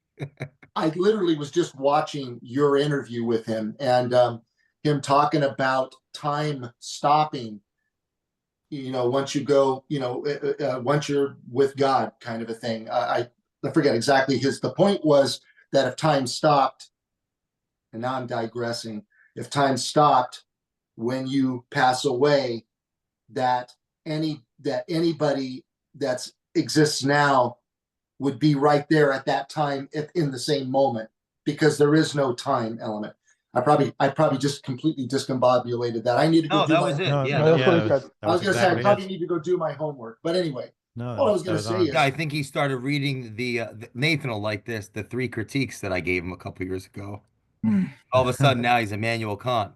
I literally was just watching your interview with him, and him talking about time stopping. Once you go, once you're with God, kind of a thing. I forget exactly the point was that if time stopped, and now I'm digressing, if time stopped when you pass away, that anybody that exists now would be right there at that time in the same moment, because there is no time element. I probably just completely discombobulated that. I need to go No, do that my was it. No, Yeah, no, that that's what he was, said. I was going to say, I exactly probably it. need to go do my homework. But anyway, No, all I was that going to was say on. is, yeah, I think he started reading Nathan will like this, the 3 critiques that I gave him a couple years ago. All of a sudden now he's Immanuel Kant.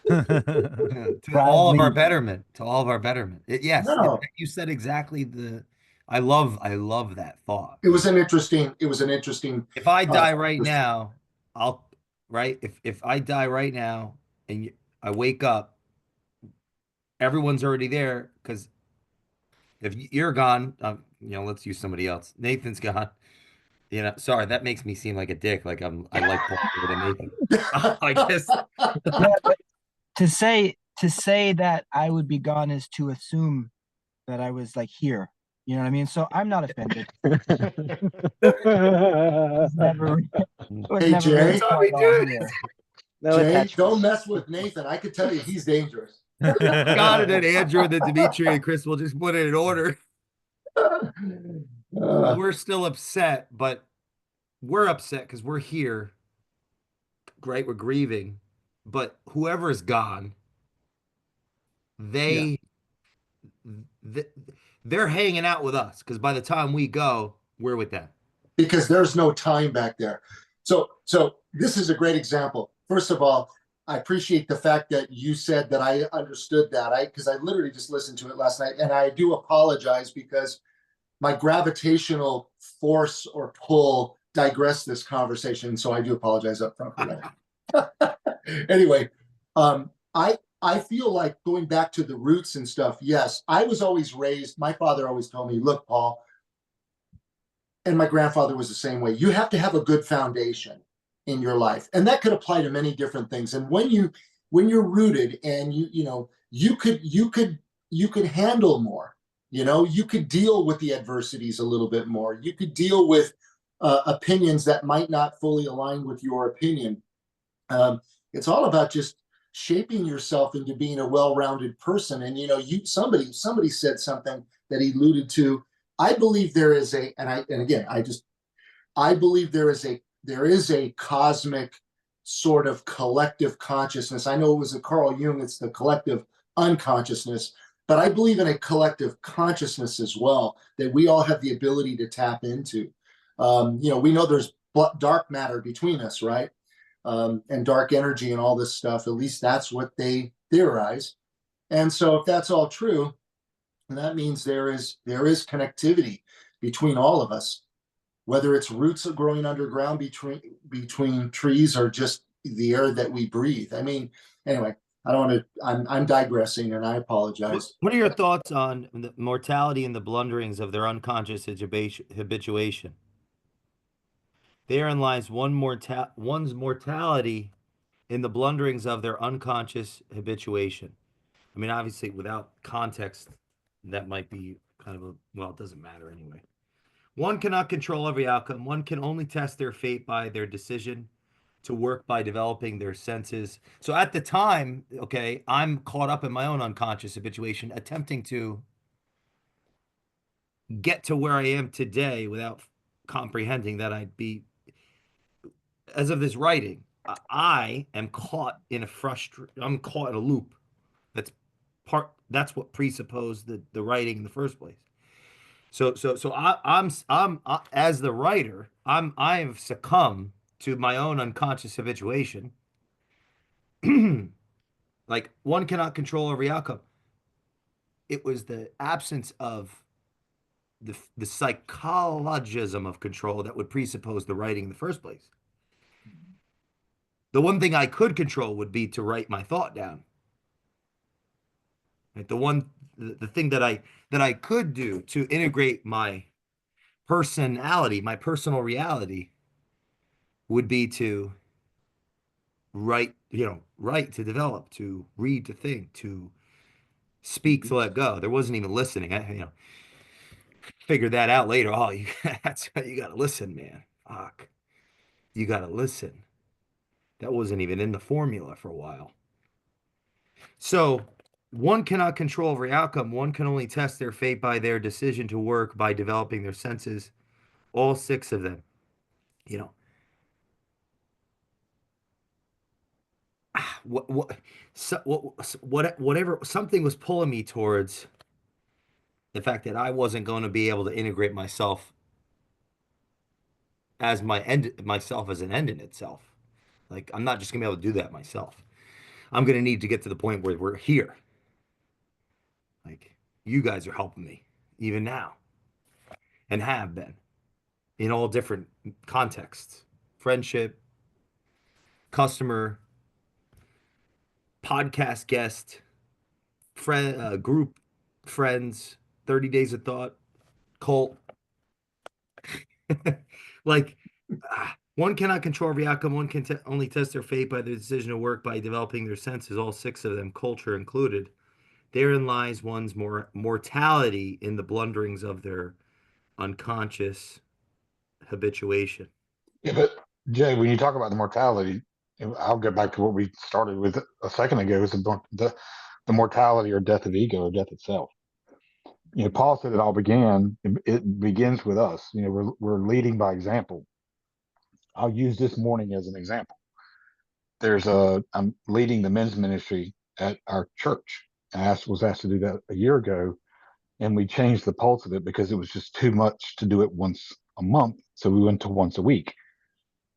To all of our Bradley. betterment, to all of our betterment. Yes, no, you said exactly I love that thought. it was an interesting. If I die right Just- now, right? If I die right now and I wake up, everyone's already there, because if you're gone, let's use somebody else. Nathan's gone. Sorry, that makes me seem like a dick. Like I like Paul more than Nathan. I guess. Yeah, but to say that I would be gone is to assume that I was like here. You know what I mean? So I'm not offended. It's never, it was Hey, never really Jay. quite all here. No Jay, attachments. don't mess with Nathan. I could tell you he's dangerous. God, and then Andrew and then Demetrios and Chris will just put it in order. We're still upset, but we're upset because we're here, right? We're grieving, but whoever is gone, they, th they're hanging out with us, because by the time we go, we're with them. Because there's no time back there. So this is a great example. First of all, I appreciate the fact that you said that I understood that. Because I literally just listened to it last night, and I do apologize because my gravitational force or pull digressed this conversation. So I do apologize up front for that. Anyway, I feel like going back to the roots and stuff. Yes, I was always raised. My father always told me, "Look, Paul," and my grandfather was the same way. You have to have a good foundation in your life, and that could apply to many different things. And when you're rooted, and you could handle more. You could deal with the adversities a little bit more. You could deal with opinions that might not fully align with your opinion. It's all about just shaping yourself into being a well-rounded person. And somebody said something that he alluded to. I believe there is I believe there is a cosmic sort of collective consciousness. I know it was a Carl Jung, it's the collective unconsciousness, but I believe in a collective consciousness as well, that we all have the ability to tap into. We know there's dark matter between us, right? And dark energy and all this stuff. At least that's what they theorize. And so if that's all true, that means there is connectivity between all of us, whether it's roots growing underground between trees, or just the air that we breathe. I mean, anyway, I don't want to. I'm digressing, and I apologize. What are your thoughts on the mortality and the blunderings of their unconscious habituation? Therein lies one's mortality in the blunderings of their unconscious habituation. I mean, obviously, without context, That might be kind of a, well, it doesn't matter anyway. One cannot control every outcome. One can only test their fate by their decision to work by developing their senses. So at the time, okay, I'm caught up in my own unconscious habituation, attempting to get to where I am today without comprehending that I'd be, as of this writing, I am caught in I'm caught in a loop. That's what presupposed the writing in the first place. So I'm as the writer, I've succumbed to my own unconscious habituation. Like one cannot control every outcome. It was the absence of the psychologism of control that would presuppose the writing in the first place. The one thing I could control would be to write my thought down. Right? The thing that I could do to integrate my personality, my personal reality, would be to write, write to develop, to read to think, to speak to let go. There wasn't even listening. I figured that out later. Oh, you got to listen, man. Fuck, you got to listen. That wasn't even in the formula for a while. So one cannot control every outcome. One can only test their fate by their decision to work by developing their senses. All six of them, you know. Whatever, something was pulling me towards the fact that I wasn't going to be able to integrate myself as myself as an end in itself. Like I'm not just gonna be able to do that myself. I'm gonna need to get to the point where we're here. Like you guys are helping me even now, and have been in all different contexts: friendship, customer, podcast guest, friend, group friends, 30 days of thought, cult. Like one cannot control every outcome. One can only test their fate by their decision to work by developing their senses, all six of them, culture included. Therein lies one's mortality in the blunderings of their unconscious habituation. Yeah, but Jay, when you talk about the mortality, I'll get back to what we started with a second ago, is the mortality or death of ego or death itself. Paul said it all began, it begins with us. We're leading by example. I'll use this morning as an example. I'm leading the men's ministry at our church. I was asked to do that a year ago, and we changed the pulse of it because it was just too much to do it once a month. So we went to once a week.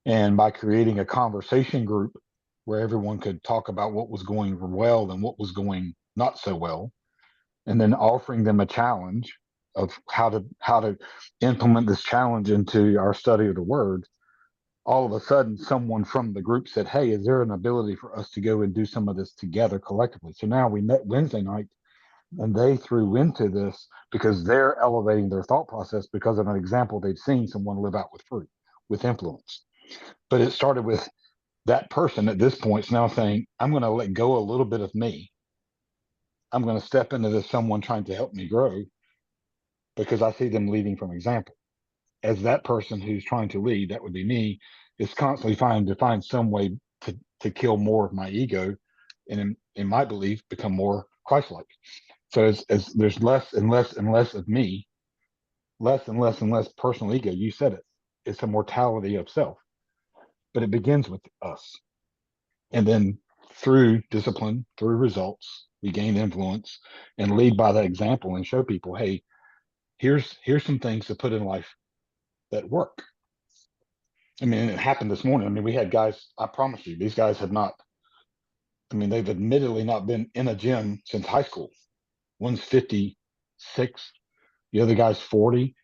And by creating a conversation group where everyone could talk about what was going well and what was going not so well, and then offering them a challenge of how to implement this challenge into our study of the word, all of a sudden someone from the group said, hey, is there an ability for us to go and do some of this together collectively? So now we met Wednesday night, and they threw into this because they're elevating their thought process because of an example they've seen someone live out with fruit, with influence. But it started with that person at this point is now saying, I'm going to let go a little bit of me. I'm going to step into this someone trying to help me grow because I see them leading from example. As that person who's trying to lead, that would be me, is constantly trying to find some way to kill more of my ego and in my belief, become more Christ-like. So as there's less and less and less of me, less and less and less personal ego, you said it, it's a mortality of self. But it begins with us. And then through discipline, through results, we gain influence and lead by that example and show people, hey, here's some things to put in life that work. I mean, it happened this morning. I mean, we had guys, I promise you, these guys have not, they've admittedly not been in a gym since high school. One's 56, the other guy's 40,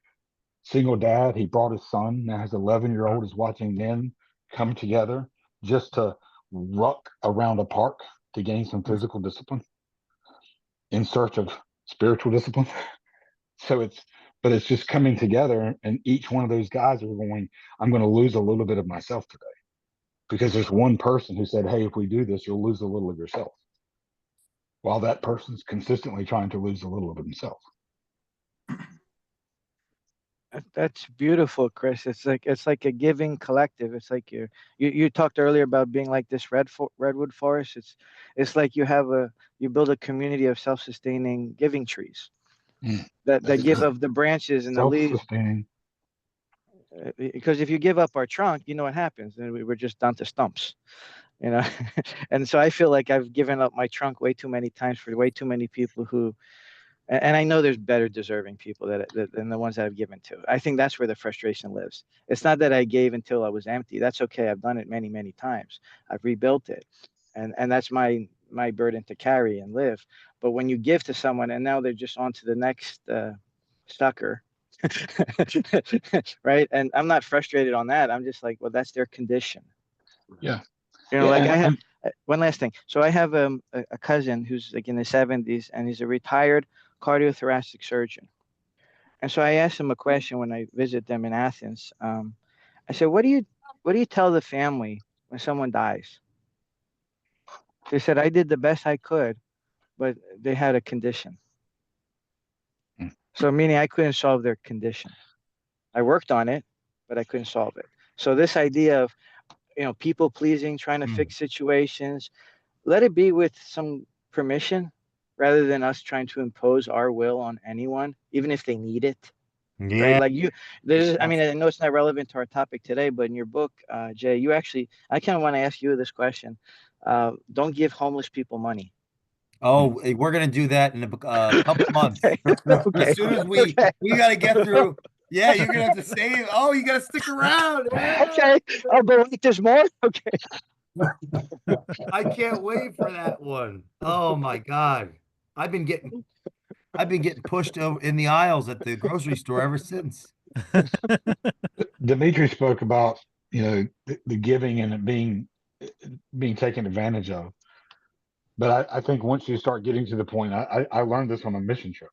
single dad. He brought his son, now his 11-year-old is watching men come together just to ruck around a park to gain some physical discipline in search of spiritual discipline. So it's just coming together, and each one of those guys are going, I'm going to lose a little bit of myself today, because there's one person who said, hey, if we do this, you'll lose a little of yourself, while that person's consistently trying to lose a little of himself. That's beautiful, Chris. It's like a giving collective. It's like you talked earlier about being like this redwood forest. It's like you build a community of self-sustaining giving trees Mm. that give Excellent. of the branches and the leaves. Self-sustaining. Because if you give up our trunk, you know what happens. Then we're just down to stumps, you know. And so I feel like I've given up my trunk way too many times for way too many people who. And I know there's better deserving people than the ones that I've given to. I think that's where the frustration lives. It's not that I gave until I was empty. That's okay. I've done it many, many times. I've rebuilt it, and that's my burden to carry and live. But when you give to someone and now they're just on to the next sucker, right? And I'm not frustrated on that. I'm just like, well, that's their condition. Yeah. You know, Yeah, like I have and one last thing. So I have a cousin who's like in his 70s, and he's a retired cardiothoracic surgeon. And so I asked him a question when I visit them in Athens. I said, what do you tell the family when someone dies?" They said, "I did the best I could, but they had a condition." Mm. So meaning I couldn't solve their condition. I worked on it, but I couldn't solve it. So this idea of, people pleasing, trying to fix situations, let it be with some permission rather than us trying to impose our will on anyone, even if they need it. Right? Yeah. Like I mean, I know it's not relevant to our topic today, but in your book, Jay, I kind of want to ask you this question. Don't give homeless people money. Oh, we're gonna do that in a couple months. Okay. As Okay. soon as Okay. we gotta get through. Yeah, you're gonna have to save. Oh, you gotta stick around. Yeah. Okay. Oh, but wait, there's more? Okay. I can't wait for that one. Oh my God. I've been getting pushed over in the aisles at the grocery store ever since. Dimitri spoke about, the giving and it being taken advantage of. But I think once you start getting to the point, I learned this on a mission trip.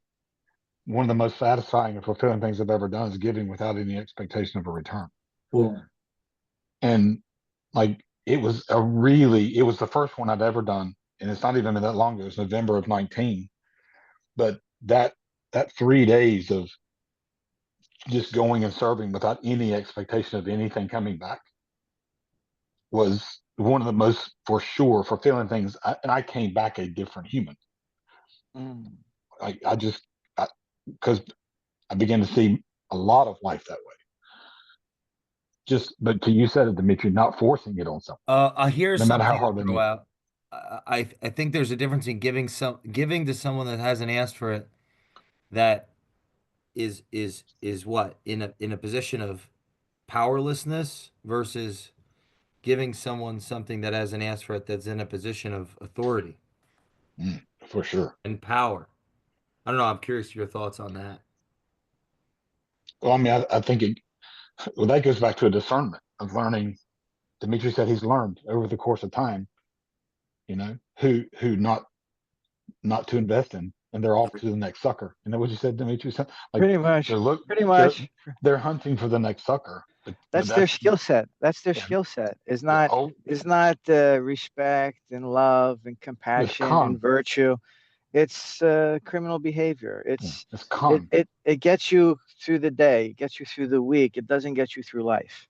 One of the most satisfying and fulfilling things I've ever done is giving without any expectation of a return. Boom. And like it was the first one I'd ever done, and it's not even been that long ago. It was November of 19. But that 3 days of just going and serving without any expectation of anything coming back was one of the most, for sure, fulfilling things. And I came back a different human. Mm. Because I began to see a lot of life that way. But you said it, Dimitri, not forcing it on someone, Here's no matter how something hard to they throw need it. out. I think there's a difference in giving to someone that hasn't asked for it, that is what, in a position of powerlessness, versus giving someone something that hasn't asked for it, that's in a position of authority For sure. and power. I don't know. I'm curious your thoughts on that. Well, I mean, I think that goes back to a discernment of learning. Dimitri said he's learned over the course of time, who not to invest in, and they're off to the next sucker. You know what you said, Dimitri? Like Pretty much. Pretty they're much. they're hunting for the next sucker, but That's their that's skill set. That's their yeah, skill set. oh, Is not respect and love and it's compassion and con, virtue. It's criminal behavior. it's con. It gets you through the day, it gets you through the week. It doesn't get you through life,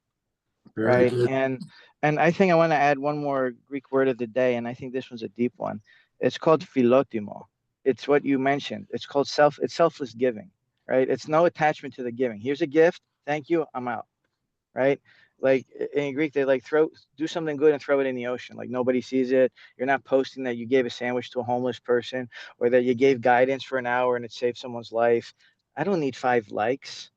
Very right? good. And I think I want to add one more Greek word of the day, and I think this one's a deep one. It's called philotimo. It's what you mentioned. It's selfless giving, right? It's no attachment to the giving. Here's a gift. Thank you. I'm out, right? Like in Greek, they like do something good and throw it in the ocean. Like nobody sees it. You're not posting that you gave a sandwich to a homeless person or that you gave guidance for an hour and it saved someone's life. I don't need 5 likes.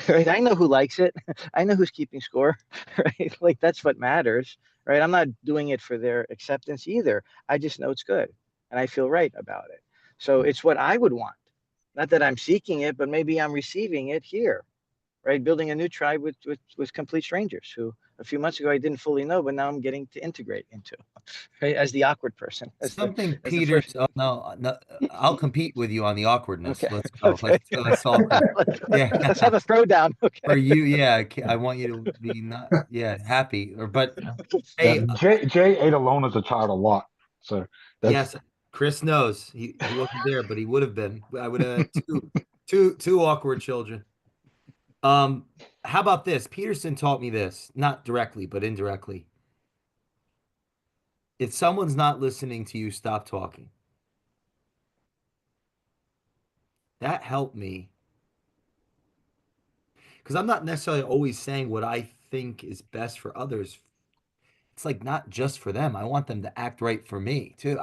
Right? I know who likes it. I know who's keeping score. Right? Like that's what matters. Right? I'm not doing it for their acceptance either. I just know it's good and I feel right about it. So it's what I would want. Not that I'm seeking it, but maybe I'm receiving it here, right? Building a new tribe with complete strangers who a few months ago I didn't fully know, but now I'm getting to integrate into, right? As the awkward person, Something as the Peter. first. Oh, no, no, I'll compete with you on the awkwardness. Okay. Let's go. Okay. Let's solve it. Yeah. Let's have a throwdown. For Okay. you, yeah, I want you to be not, yeah, happy. But Yeah, hey, Jay ate alone as a child a lot, so that's yes, Chris knows he wasn't there, but he would have been. I would have had two awkward children. How about this? Peterson taught me this, not directly, but indirectly. If someone's not listening to you, stop talking. That helped me because I'm not necessarily always saying what I think is best for others. It's like not just for them. I want them to act right for me too.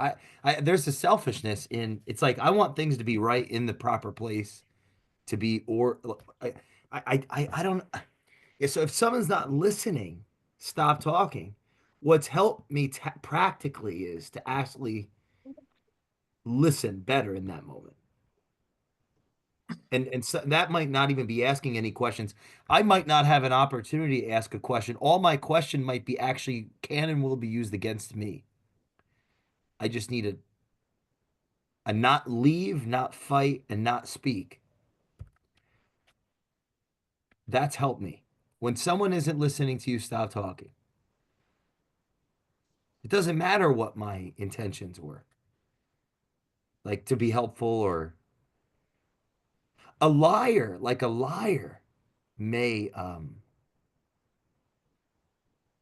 There's a selfishness in it's like I want things to be right in the proper place to be or I don't yeah, so if someone's not listening, stop talking. What's helped me practically is to actually listen better in that moment. And so that might not even be asking any questions. I might not have an opportunity to ask a question. All my question might be actually can and will be used against me. I just need a not leave, not fight, and not speak. That's helped me. When someone isn't listening to you, stop talking. It doesn't matter what my intentions were, like to be helpful or like a liar may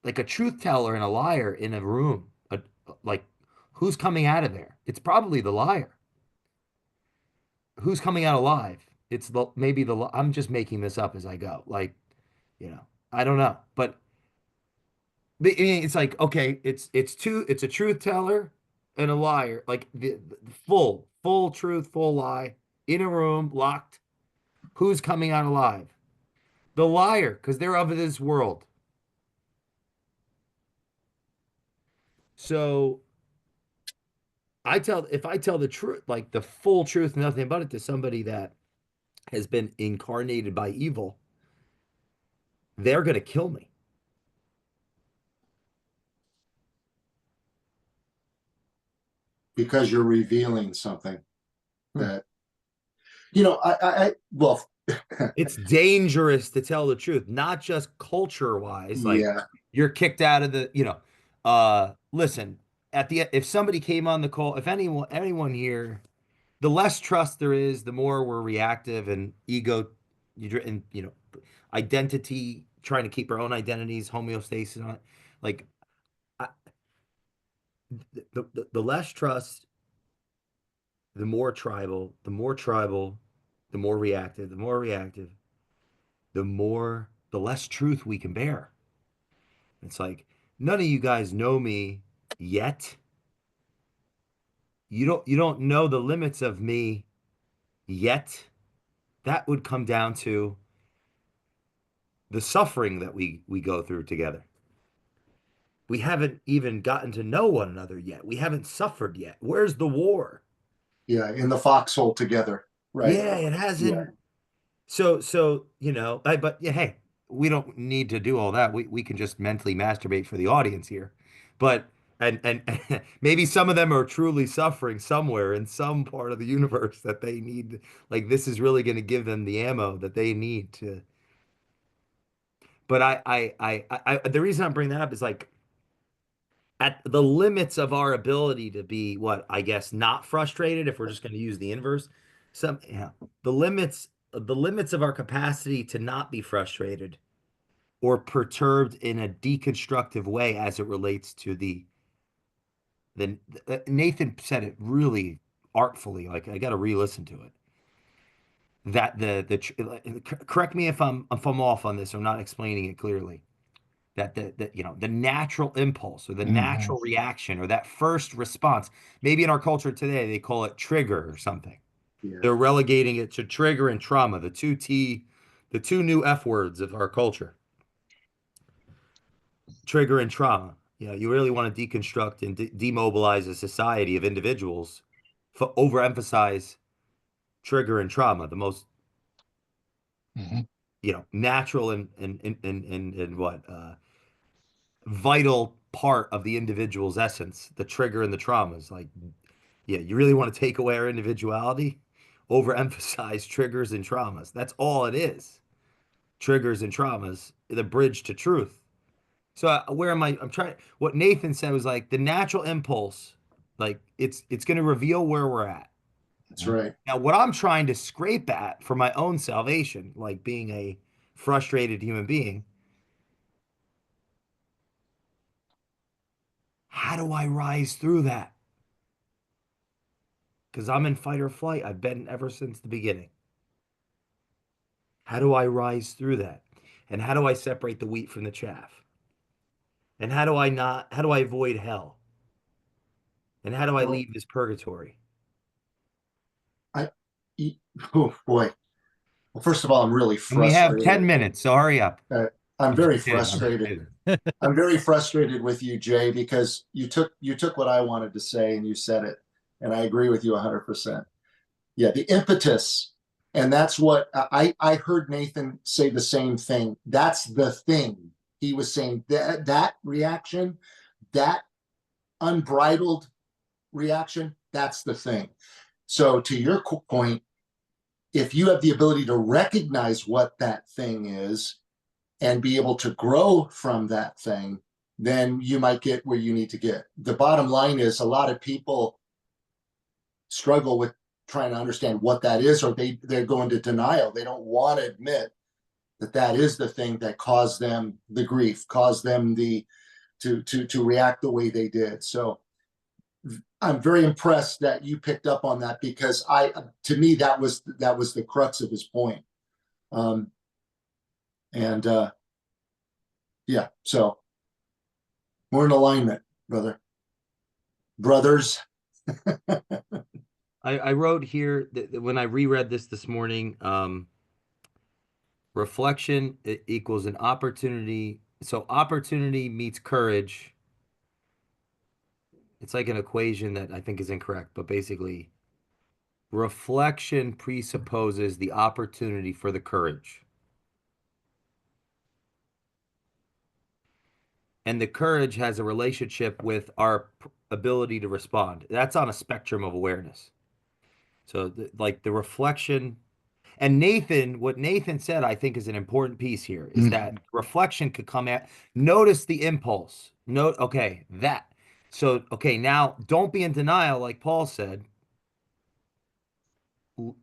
like a truth teller and a liar in a room, like who's coming out of there? It's probably the liar. Who's coming out alive? It's maybe I'm just making this up as I go. Like, I don't know, but it's like okay, it's a truth teller and a liar, like the full truth, full lie in a room locked. Who's coming out alive? The liar, because they're of this world. So if I tell the truth, like the full truth, nothing but it to somebody that has been incarnated by evil, they're going to kill me. Because you're revealing something that, well, It's dangerous to tell the truth, not just culture wise. Like yeah, you're kicked out of listen, if somebody came on the call, if anyone here, the less trust there is, the more we're reactive and and identity, trying to keep our own identities, homeostasis on it. Like I, the less trust, the more tribal, the more reactive, the less truth we can bear. It's like none of you guys know me yet. You don't know the limits of me yet. That would come down to the suffering that we go through together. We haven't even gotten to know one another yet. We haven't suffered yet. Where's the war? yeah, in the foxhole together, right? Yeah, it hasn't. Yeah. So but yeah, hey, we don't need to do all that. We can just mentally masturbate for the audience here. But and maybe some of them are truly suffering somewhere in some part of the universe that they need, like this is really going to give them the ammo that they need to. But the reason I'm bringing that up is like at the limits of our ability to be what I guess not frustrated, if we're just going to use the inverse, the limits of our capacity to not be frustrated or perturbed in a deconstructive way as it relates to the Nathan said it really artfully, like I got to re-listen to it, that correct me if I'm off on this or not explaining it clearly, that the natural impulse or the natural reaction or that first response, maybe in our culture today they call it trigger or something. Yeah. They're relegating it to trigger and trauma, the two new F words of our culture. Trigger and trauma. You really want to deconstruct and demobilize a society of individuals, overemphasize trigger and trauma, the most natural and what vital part of the individual's essence, the trigger and the traumas. Like, yeah, you really want to take away our individuality, overemphasize triggers and traumas. That's all it is. Triggers and traumas, the bridge to truth. So where am I? I'm trying. What Nathan said was like the natural impulse, like it's going to reveal where we're at. That's right. Now, what I'm trying to scrape at for my own salvation, like being a frustrated human being. How do I rise through that? Because I'm in fight or flight. I've been ever since the beginning. How do I rise through that? And how do I separate the wheat from the chaff? And how do I avoid hell? And how do I Well, leave this purgatory? Oh boy. Well, first of all, I'm really And we have 10 frustrated. minutes, so hurry up. I'm very just kidding. I'm frustrated. kidding. I'm very frustrated with you, Jay, because you took what I wanted to say and you said it, and I agree with you 100%. Yeah, the impetus, and that's what I heard Nathan say the same thing. That's the thing he was saying. That reaction, that unbridled reaction, that's the thing. So to your point, if you have the ability to recognize what that thing is and be able to grow from that thing, then you might get where you need to get. The bottom line is a lot of people struggle with trying to understand what that is, or they go into denial. They don't want to admit that that is the thing that caused them the grief, caused them to react the way they did. So I'm very impressed that you picked up on that, because to me that was the crux of his point. Yeah, so we're in alignment, brothers. I wrote here that when I reread this morning, reflection equals an opportunity. So opportunity meets courage. It's like an equation that I think is incorrect, but basically, reflection presupposes the opportunity for the courage. And the courage has a relationship with our ability to respond. That's on a spectrum of awareness. So, like the reflection, and what Nathan said, I think is an important piece here, is that reflection could come at, notice the impulse. Note, okay, that. So, okay, now don't be in denial, like Paul said.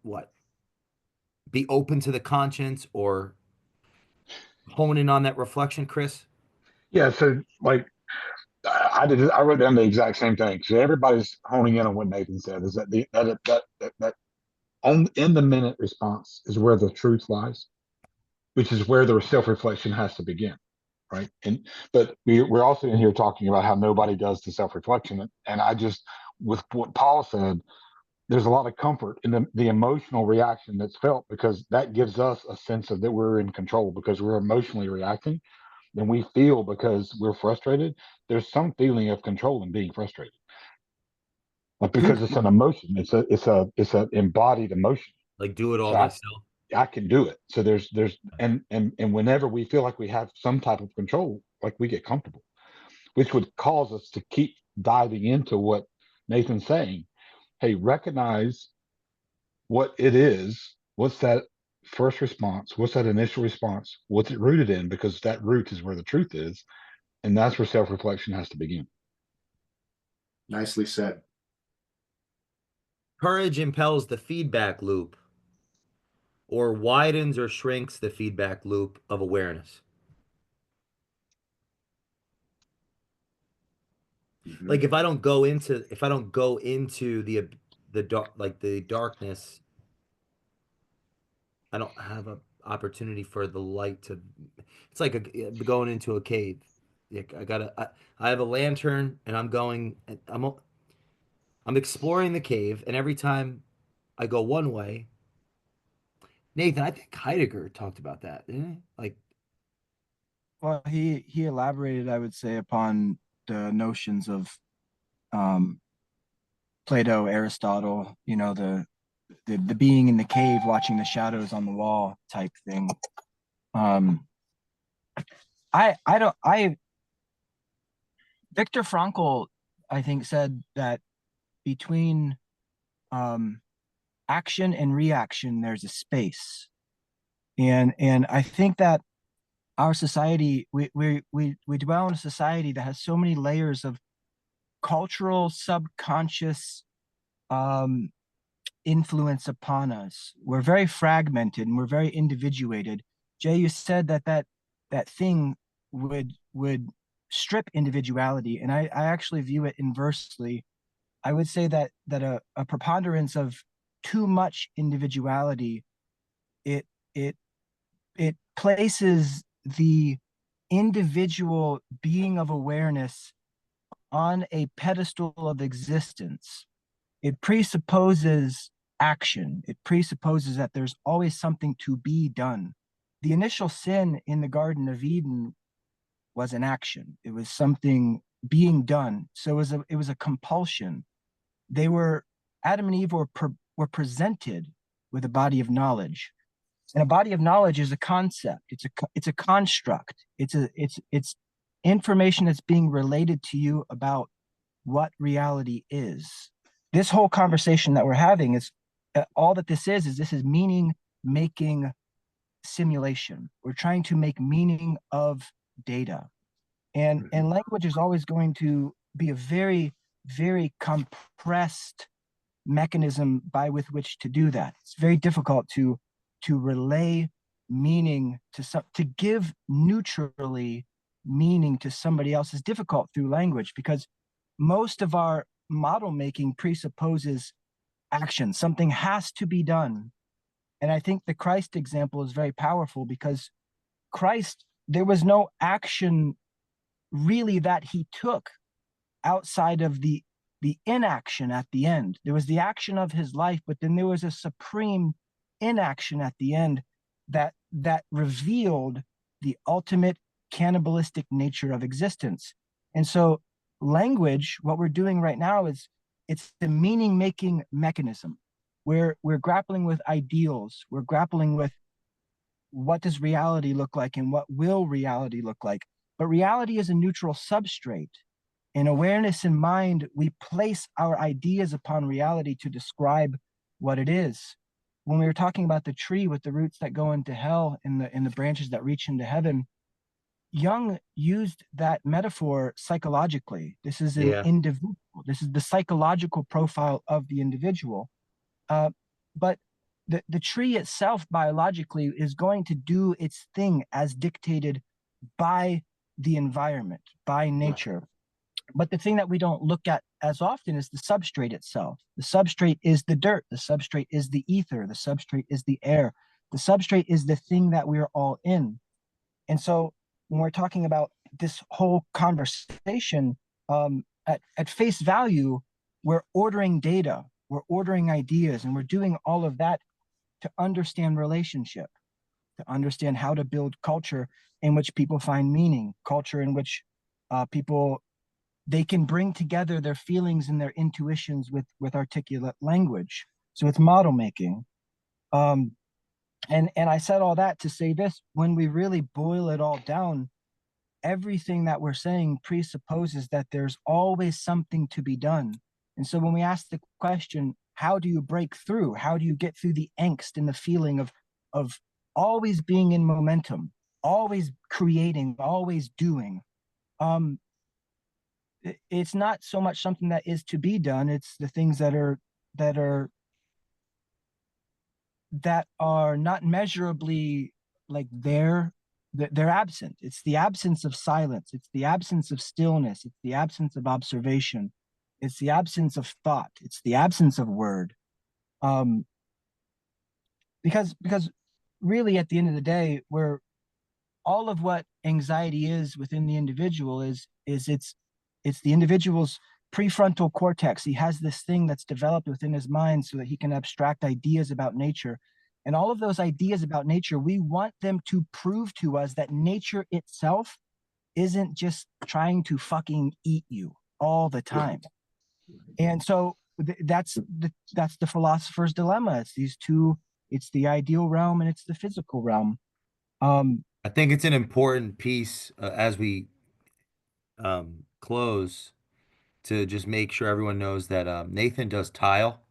What? Be open to the conscience, or hone in on that reflection, Chris? Yeah. So like I wrote down the exact same thing. So everybody's honing in on what Nathan said, is that that on in the minute response is where the truth lies, which is where the self-reflection has to begin. Right. But we're also in here talking about how nobody does the self-reflection. And I just, with what Paul said, there's a lot of comfort in the emotional reaction that's felt, because that gives us a sense of that we're in control, because we're emotionally reacting and we feel because we're frustrated. There's some feeling of control in being frustrated, like, because it's an emotion. It's a embodied emotion. Like, do it all So myself. I can do it. So there's and whenever we feel like we have some type of control, like, we get comfortable, which would cause us to keep diving into what Nathan's saying. Hey, recognize what it is. What's that first response? What's that initial response? What's it rooted in? Because that root is where the truth is. And that's where self-reflection has to begin. Nicely said. Courage impels the feedback loop, or widens or shrinks the feedback loop of awareness. Mm-hmm. Like, if I don't go into the dark, like the darkness, I don't have an opportunity for the light to. It's like going into a cave. Like, I have a lantern, and I'm exploring the cave, and every time I go one way, Nathan, I think Heidegger talked about that, didn't he? Like, Well, he elaborated, I would say, upon the notions of Plato, Aristotle, the being in the cave watching the shadows on the wall type thing. Viktor Frankl, I think, said that between action and reaction, there's a space. And I think that our society, we dwell in a society that has so many layers of cultural, subconscious influence upon us. We're very fragmented and we're very individuated. Jay, you said that thing would strip individuality, and I actually view it inversely. I would say that a preponderance of too much individuality, it it it places the individual being of awareness on a pedestal of existence. It presupposes action. It presupposes that there's always something to be done. The initial sin in the Garden of Eden was an action. It was something being done. So it was a compulsion. They were Adam and Eve were presented with a body of knowledge, and a body of knowledge is a concept. It's a construct. It's information that's being related to you about what reality is. This whole conversation that we're having is all that this is meaning making simulation. We're trying to make meaning of data. And language is always going to be a very, very compressed mechanism by with which to do that. It's very difficult to relay meaning to give neutrally meaning to somebody else is difficult through language, because most of our model making presupposes action. Something has to be done. And I think the Christ example is very powerful, because Christ, there was no action really that he took outside of the inaction at the end. There was the action of his life, but then there was a supreme inaction at the end that revealed the ultimate cannibalistic nature of existence. And so language, what we're doing right now is it's the meaning making mechanism. We're grappling with ideals. We're grappling with what does reality look like and what will reality look like. But reality is a neutral substrate. In awareness and mind, we place our ideas upon reality to describe what it is. When we were talking about the tree with the roots that go into hell and the branches that reach into heaven, Jung used that metaphor psychologically. This is an individual. This is the psychological profile of the individual. But the tree itself biologically is going to do its thing as dictated by the environment, by nature. But the thing that we don't look at as often is the substrate itself. The substrate is the dirt. The substrate is the ether. The substrate is the air. The substrate is the thing that we're all in. And so when we're talking about this whole conversation, at face value, we're ordering data, we're ordering ideas, and we're doing all of that to understand relationship, to understand how to build culture in which people find meaning, culture in which people, they can bring together their feelings and their intuitions with articulate language. So it's model making. And I said all that to say this: when we really boil it all down, everything that we're saying presupposes that there's always something to be done. And so when we ask the question, how do you break through? How do you get through the angst and the feeling of always being in momentum, always creating, always doing? It's not so much something that is to be done. It's the things that are not measurably like they're absent. It's the absence of silence. It's the absence of stillness. It's the absence of observation. It's the absence of thought. It's the absence of word. Because really at the end of the day, where all of what anxiety is within the individual is it's the individual's prefrontal cortex. He has this thing that's developed within his mind so that he can abstract ideas about nature. And all of those ideas about nature, we want them to prove to us that nature itself isn't just trying to fucking eat you all the time. And so that's the philosopher's dilemma. It's these two, it's the ideal realm and it's the physical realm. I think it's an important piece as we close to just make sure everyone knows that Nathan does tile.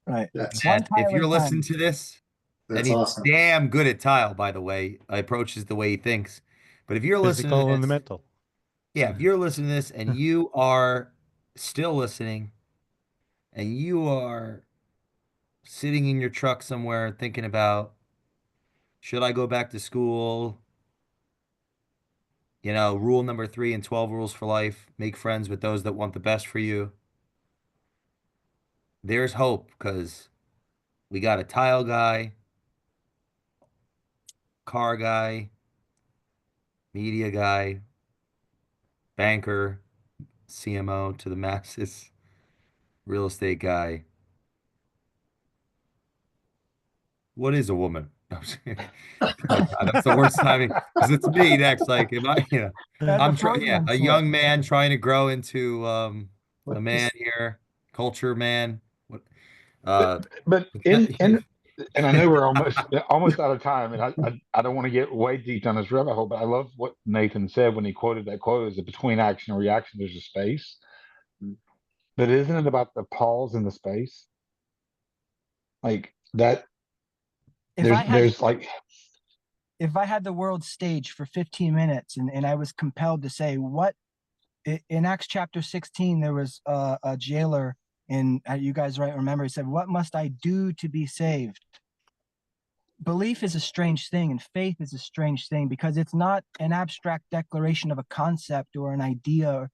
Right. That's And if tile you're at a listening time. to this, and that's he's awesome. damn good at tile, by the way, approaches the way he thinks. But if you're listening to Physical and the this, mental. yeah, if you're listening to this and you are still listening and you are sitting in your truck somewhere thinking about, should I go back to school? You know, rule number 3 in 12 rules for life, make friends with those that want the best for you. There's hope because we got a tile guy, car guy, media guy, banker, CMO to the masses, real estate guy. What is a woman? No, I'm just kidding. Oh God, that's the worst timing because it's me next. Like, am I? Yeah, That's a I'm trying. Yeah, Freudian a slip. young man trying to grow into a But man here, culture man. What? but, Uh, but in and I know we're almost out of time, and I don't want to get way deep down this rabbit hole, but I love what Nathan said when he quoted that quote: "Is that between action and reaction, there's a space." But isn't it about the pause in the space? Like that, If I had there's like, if I had the world stage for 15 minutes and I was compelled to say what in Acts chapter 16 there was a jailer and you guys right remember he said, "What must I do to be saved?" Belief is a strange thing and faith is a strange thing because it's not an abstract declaration of a concept or an idea.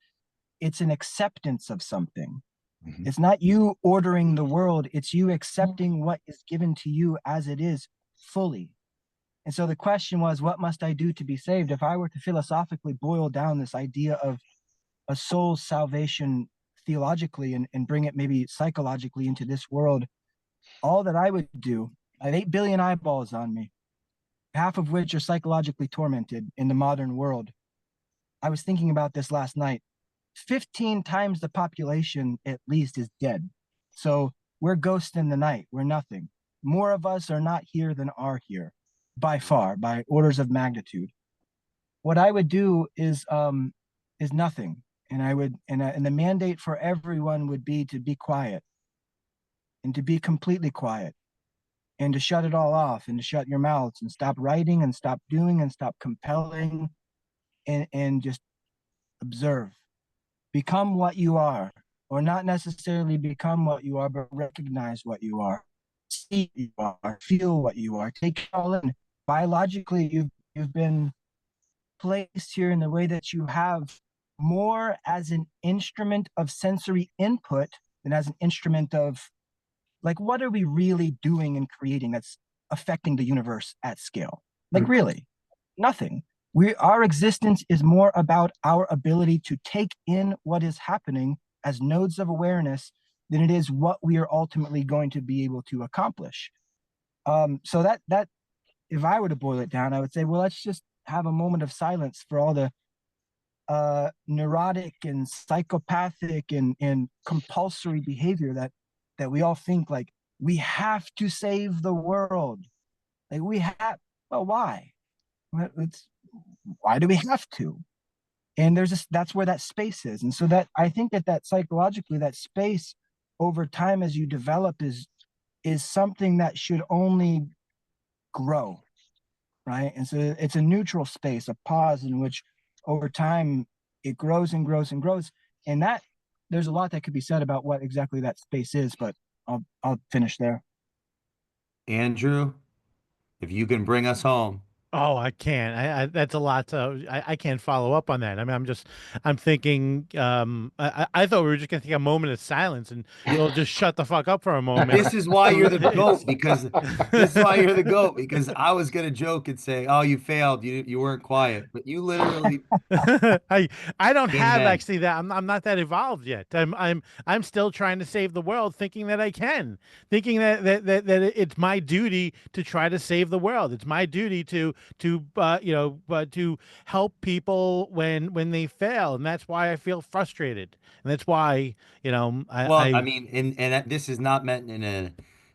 It's an acceptance of something. Mhm. It's not you ordering the world, it's you accepting what is given to you as it is fully. And so the question was, what must I do to be saved? If I were to philosophically boil down this idea of a soul's salvation theologically and bring it maybe psychologically into this world, all that I would do, I have 8 billion eyeballs on me, half of which are psychologically tormented in the modern world. I was thinking about this last night. 15 times the population at least is dead. So we're ghosts in the night. We're nothing. More of us are not here than are here, by far, by orders of magnitude. What I would do is nothing, and I would and the mandate for everyone would be to be quiet and to be completely quiet and to shut it all off and to shut your mouths and stop writing and stop doing and stop compelling and just observe. Become what you are, or not necessarily become what you are, but recognize what you are, see what you are, feel what you are, take it all in. Biologically, you've been placed here in the way that you have more as an instrument of sensory input than as an instrument of like what are we really doing and creating that's affecting the universe at scale? Like really, nothing. Our existence is more about our ability to take in what is happening as nodes of awareness than it is what we are ultimately going to be able to accomplish. So that if I were to boil it down, I would say, well, let's just have a moment of silence for all the neurotic and psychopathic and compulsory behavior that we all think like we have to save the world. Like we have, well, why? It's why do we have to? And there's this, that's where that space is. And so that I think that psychologically that space over time as you develop is something that should only grow, right? And so it's a neutral space, a pause in which over time it grows and grows and grows. And that there's a lot that could be said about what exactly that space is, but I'll finish there. Andrew, if you can bring us home. Oh, I can't. That's a lot. I can't follow up on that. I mean, I'm thinking. I thought we were just gonna take a moment of silence and you'll just shut the fuck up for a moment. This is why you're the It's- goat because this is why you're the goat because I was gonna joke and say, "Oh, you failed. You weren't quiet," but you literally I I don't came have in. actually that. I'm not that evolved yet. I'm still trying to save the world, thinking that I can, thinking that it's my duty to try to save the world. It's my duty to help people when they fail, and that's why I feel frustrated, and that's why Well, I I mean, this is not meant in a.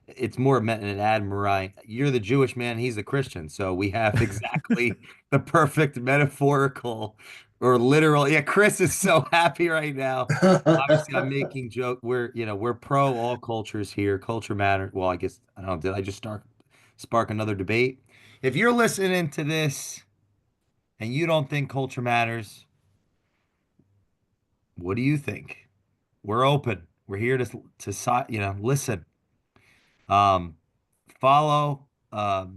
It's more meant in an admiring. You're the Jewish man, he's the Christian, so we have exactly the perfect metaphorical or literal. Yeah, Chris is so happy right now. Obviously, I'm making joke. We're pro all cultures here. Culture matter. Well, I guess I don't know. Did I just spark another debate? If you're listening to this and you don't think culture matters, what do you think? We're open. We're here to listen. Follow all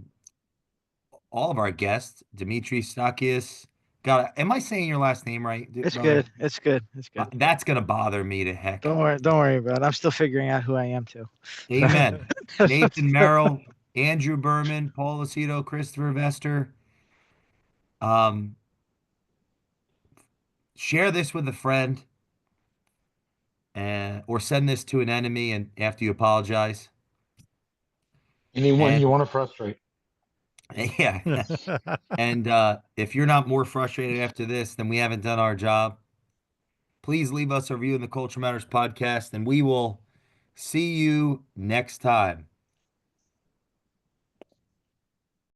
of our guests, Demetrios Stakias. God, am I saying your last name right, It's brother? good. It's good. It's good. That's gonna bother me to heck. Don't worry. Don't worry about it. I'm still figuring out who I am too. Amen. Nathan Merrill, Andrew Berman, Paul Lucido, Christopher Vester. Share this with a friend, and or send this to an enemy, and after you apologize. Anyone And you want to frustrate. yeah. And if you're not more frustrated after this, then we haven't done our job. Please leave us a review in the Culture Matters podcast, and we will see you next time.